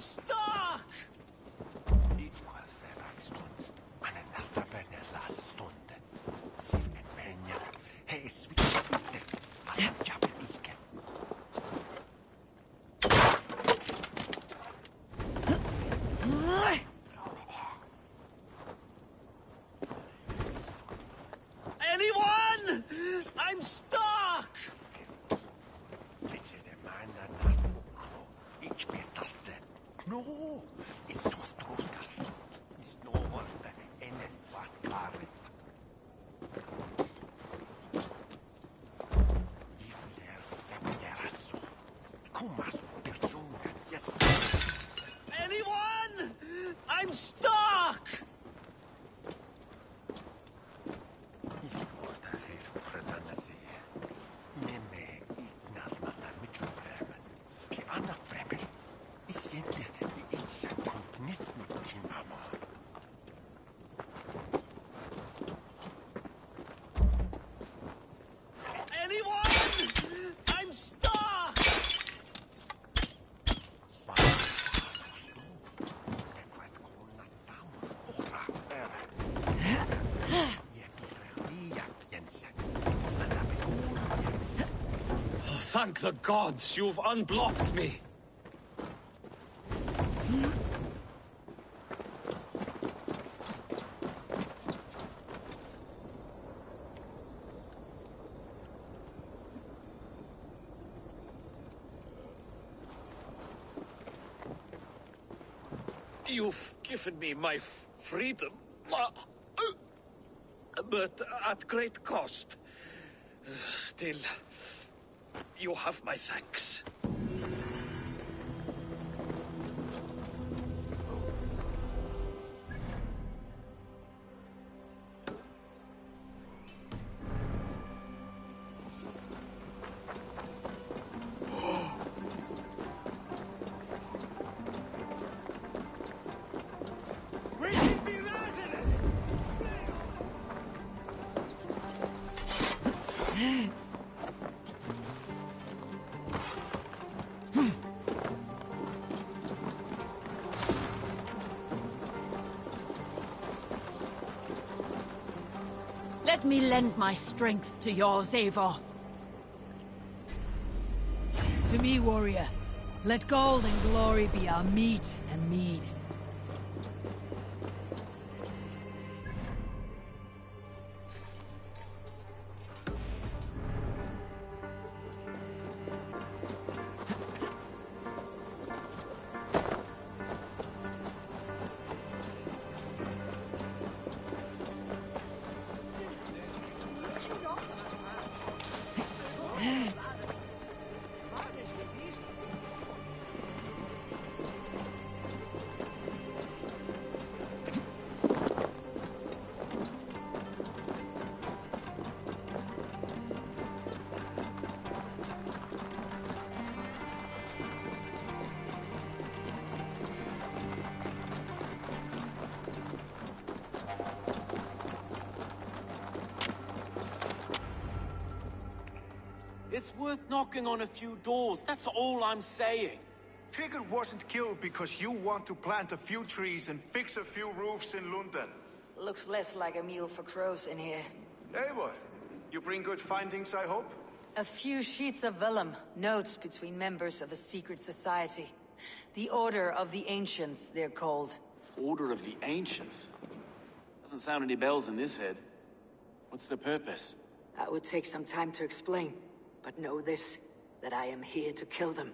stuck! Anyone? I'm stuck! No, it's so strong. It's no one in a swat car. Anyone? I'm stuck! Anyone? I'm stuck! Oh, thank the gods you've unblocked me. You've given me my freedom, but at great cost. Still, you have my thanks. Let me lend my strength to yours, Eivor. To me, warrior. Let gold and glory be our meat and mead. It's worth knocking on a few doors, that's all I'm saying. Tigger wasn't killed because you want to plant a few trees and fix a few roofs in London. Looks less like a meal for crows in here. Eivor, you bring good findings, I hope? A few sheets of vellum, notes between members of a secret society. The Order of the Ancients, they're called. Order of the Ancients? Doesn't sound any bells in this head. What's the purpose? That would take some time to explain. But know this, that I am here to kill them.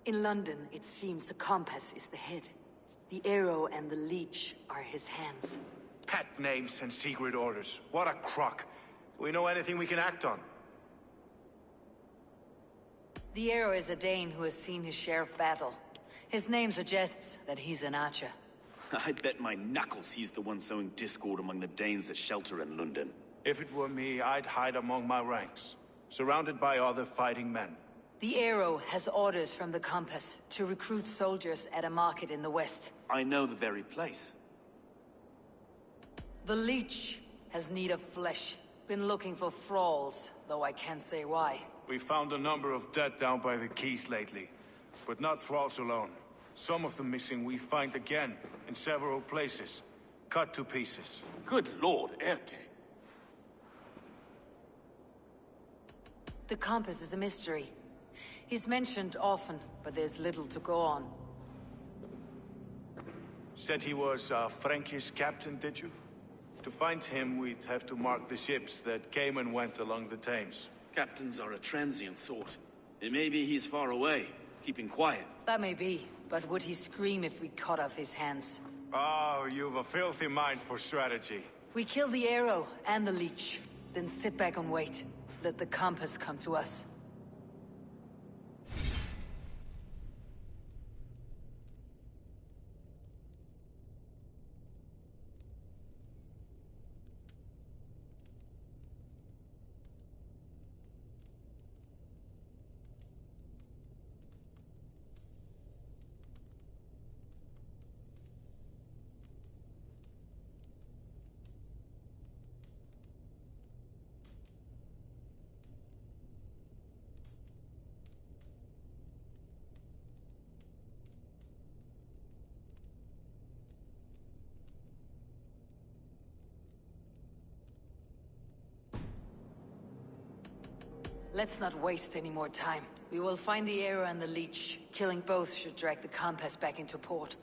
In London, it seems the compass is the head. The arrow and the leech are his hands. Pet names and secret orders. What a crock. Do we know anything we can act on? The arrow is a Dane who has seen his share of battle. His name suggests that he's an archer. I bet my knuckles he's the one sowing discord among the Danes that shelter in London. If it were me, I'd hide among my ranks, surrounded by other fighting men. The arrow has orders from the compass to recruit soldiers at a market in the west. I know the very place. The leech has need of flesh. Been looking for thralls, though I can't say why. We found a number of dead down by the quays lately, but not thralls alone. Some of the missing we find again in several places, cut to pieces. Good lord, Erke. The compass is a mystery. He's mentioned often, but there's little to go on. Said he was a Frankish captain, did you? To find him, we'd have to mark the ships that came and went along the Thames. Captains are a transient sort. It may be he's far away, keeping quiet. That may be, but would he scream if we cut off his hands? Oh, you've a filthy mind for strategy. We kill the arrow and the leech, then sit back and wait. Let the compass come to us. Let's not waste any more time. We will find the arrow and the leech. Killing both should drag the compass back into port.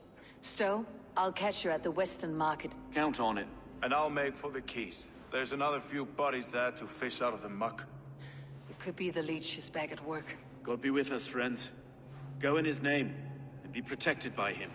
Stowe, I'll catch you at the Western Market. Count on it. And I'll make for the keys. There's another few bodies there to fish out of the muck. It could be the leech is back at work. God be with us, friends. Go in his name, and be protected by him.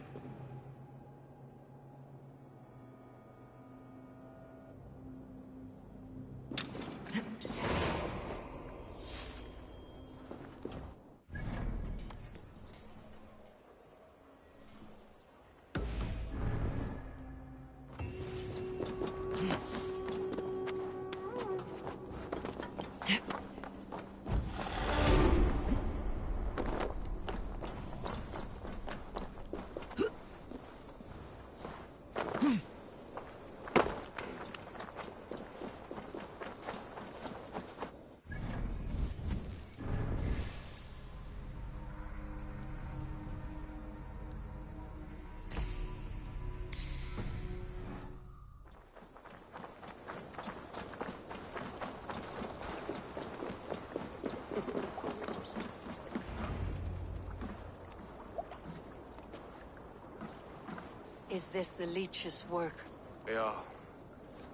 Is this the leech's work? Yeah.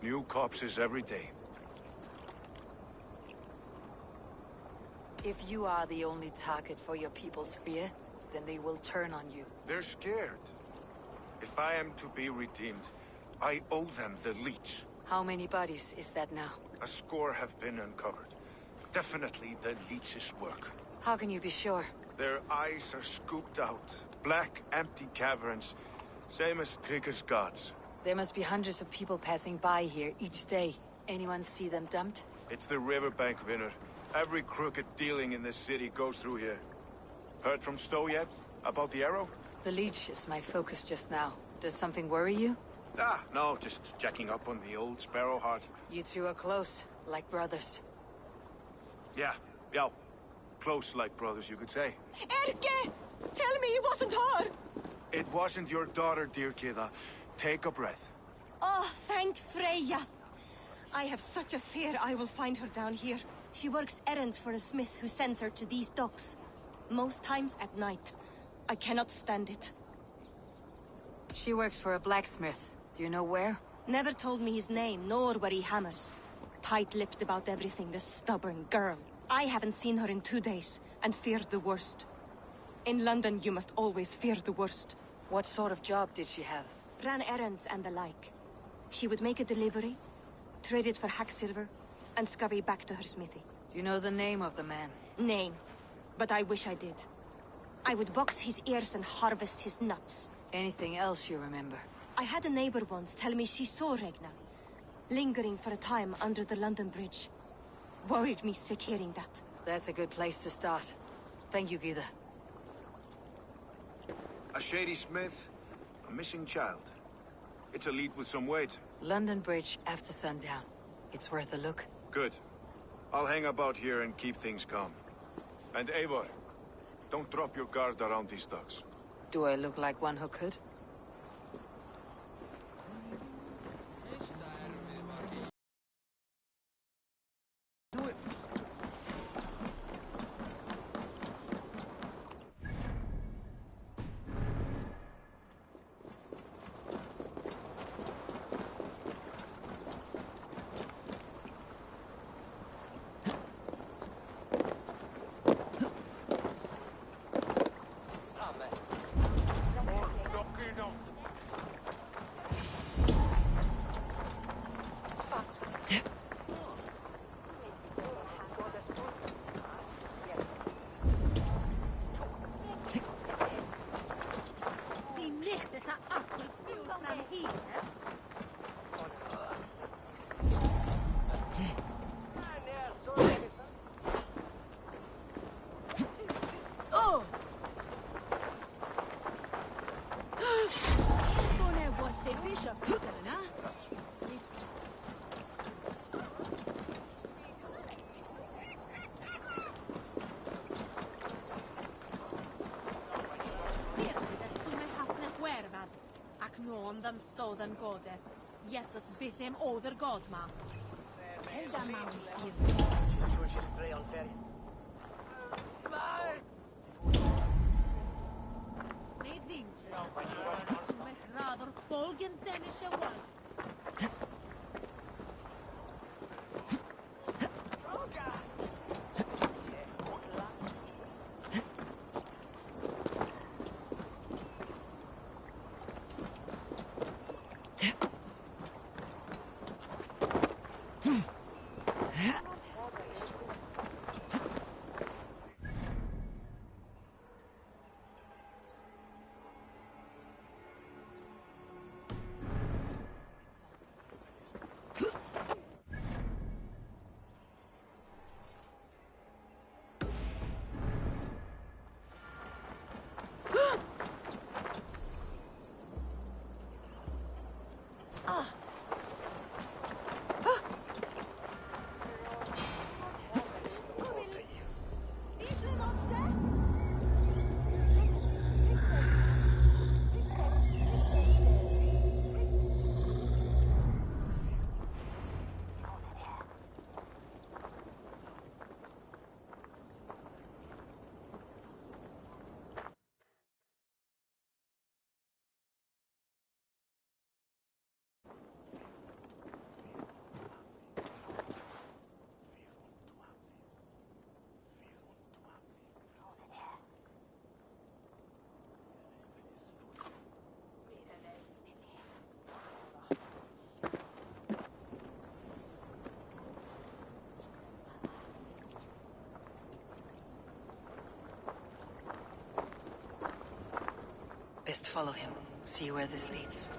New corpses every day. If you are the only target for your people's fear, then they will turn on you. They're scared. If I am to be redeemed, I owe them the leech. How many bodies is that now? A score have been uncovered. Definitely the leech's work. How can you be sure? Their eyes are scooped out. Black, empty caverns. Same as Trigger's gods. There must be hundreds of people passing by here each day. Anyone see them dumped? It's the riverbank, Vinner. Every crooked dealing in this city goes through here. Heard from Stowe yet? About the arrow? The leech is my focus just now. Does something worry you? Ah, no, just checking up on the old Sparrowheart. You two are close, like brothers. Yeah. Close like brothers, you could say. Erke! Tell me it wasn't her! It wasn't your daughter, dear Kida. Take a breath. Oh, thank Freya. I have such a fear I will find her down here. She works errands for a smith who sends her to these docks. Most times at night. I cannot stand it. She works for a blacksmith. Do you know where? Never told me his name, nor where he hammers. Tight-lipped about everything, this stubborn girl. I haven't seen her in 2 days, and feared the worst. In London, you must always fear the worst. What sort of job did she have? Ran errands and the like. She would make a delivery, trade it for hack silver, and scurry back to her smithy. Do you know the name of the man? Name. But I wish I did. I would box his ears and harvest his nuts. Anything else you remember? I had a neighbor once tell me she saw Regna, lingering for a time under the London Bridge. Worried me sick hearing that. That's a good place to start. Thank you, Gida. A shady smith, a missing child. It's a lead with some weight. London Bridge after sundown. It's worth a look. Good. I'll hang about here and keep things calm. And Eivor, don't drop your guard around these docks. Do I look like one who could? Them so than gode. Jesus byth him other god ma. Helda mawn Nei dinge. Mech rather folgen denische wal. Best follow him. See where this leads.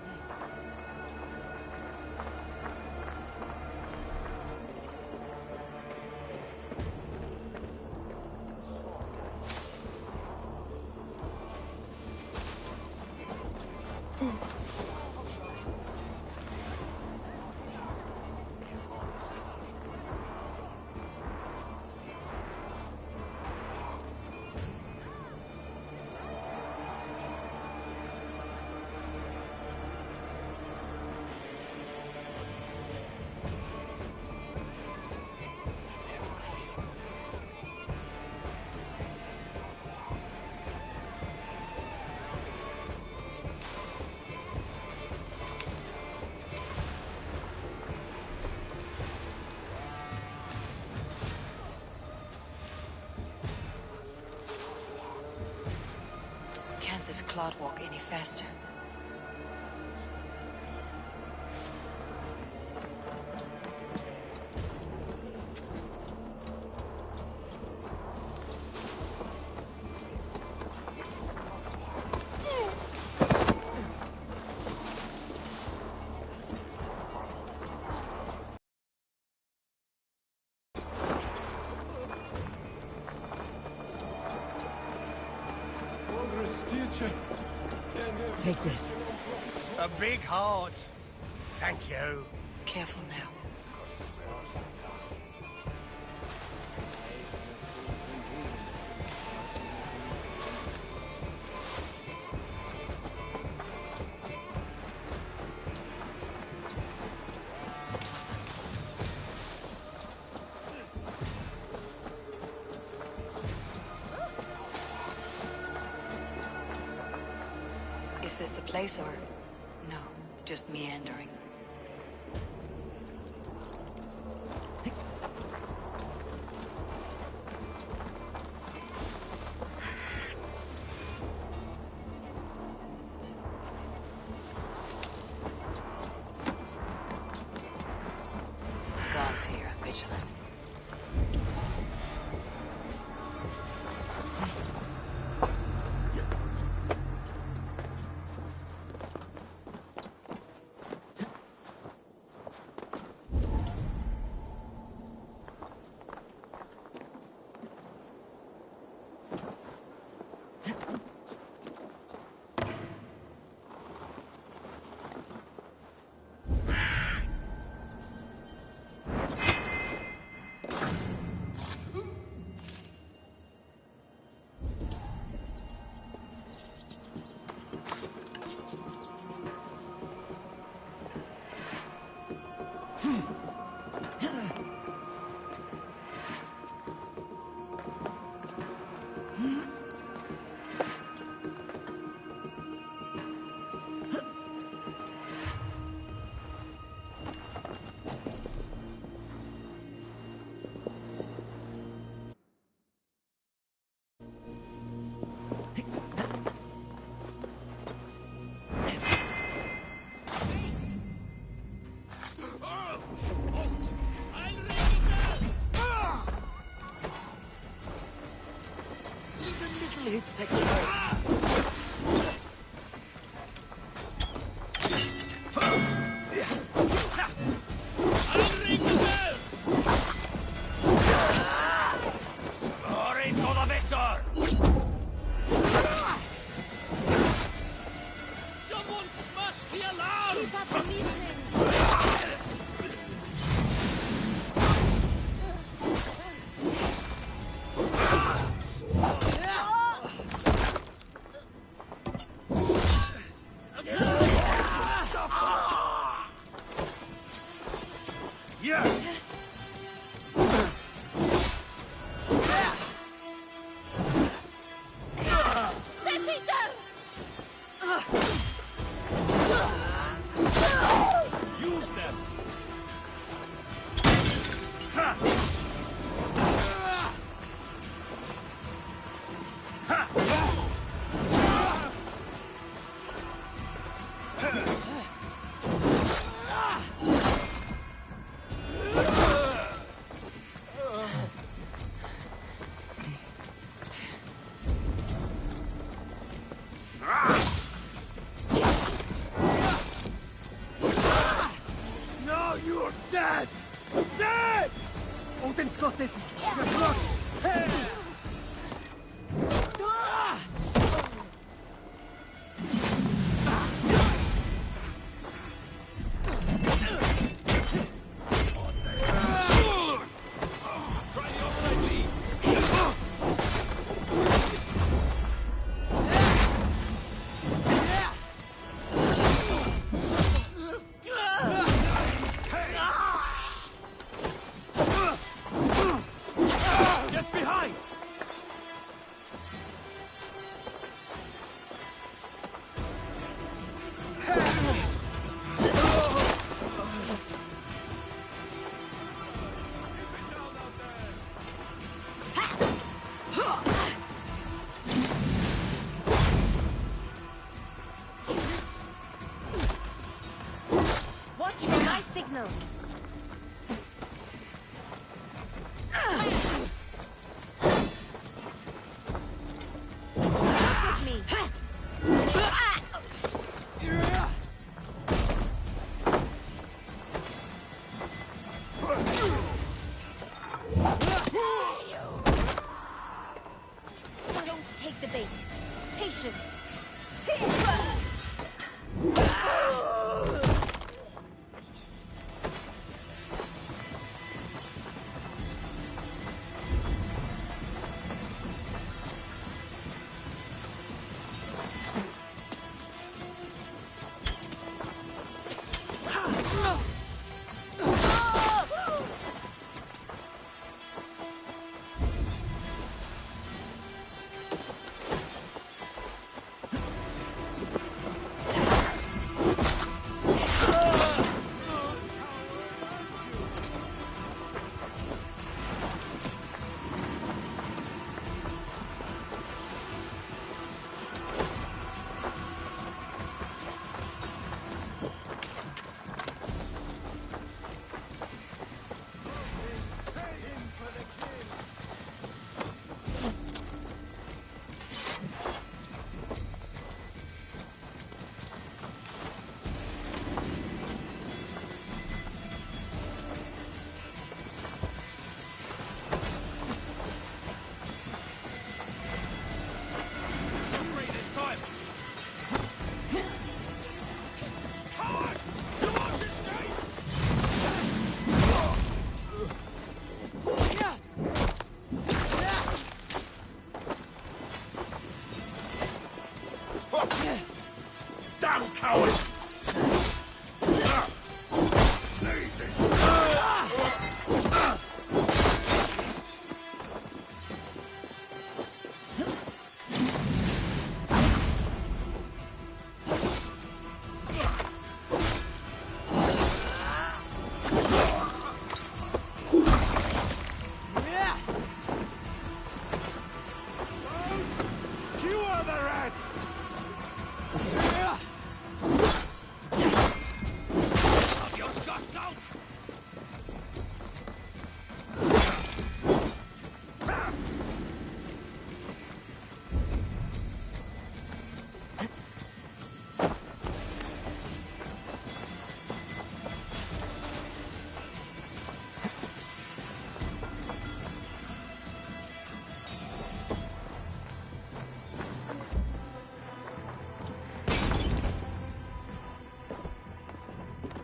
Can't this clod walk any faster? Take this. A big heart. Thank you. Careful now. this the place, or... no, just meandering? God's here, I'm vigilant. Hits takes it all. Glory to the victor! Someone smash the alarm! Keep up the meeting! Use them! Now you're dead! Dead! Odin's got this! Your blood! Hey! Get behind! Watch for my signal. With me. Don't take the bait. Patience.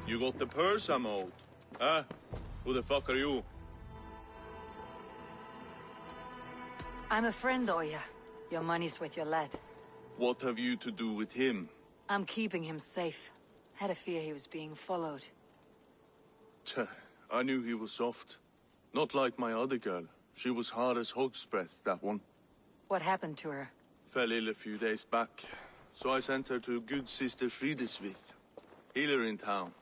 You got the purse I'm owed. Huh? Who the fuck are you? I'm a friend, Oya. Your money's with your lad. What have you to do with him? I'm keeping him safe. Had a fear he was being followed. Tch, I knew he was soft. Not like my other girl. She was hard as hog's breath, that one. What happened to her? Fell ill a few days back. So I sent her to good Sister Frideswith. Healer in town.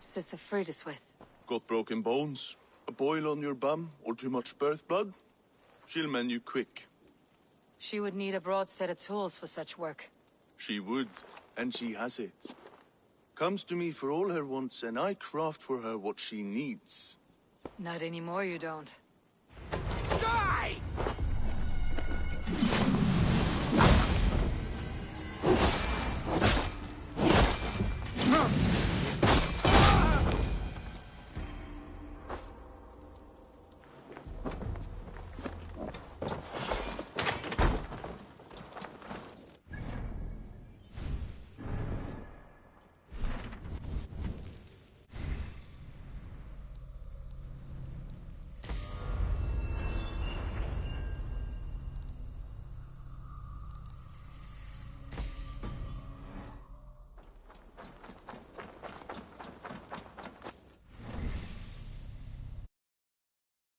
Sister Frideswith. Got broken bones, a boil on your bum, or too much birth blood? She'll mend you quick. She would need a broad set of tools for such work. She would, and she has it. Comes to me for all her wants, and I craft for her what she needs. Not anymore, you don't. Die!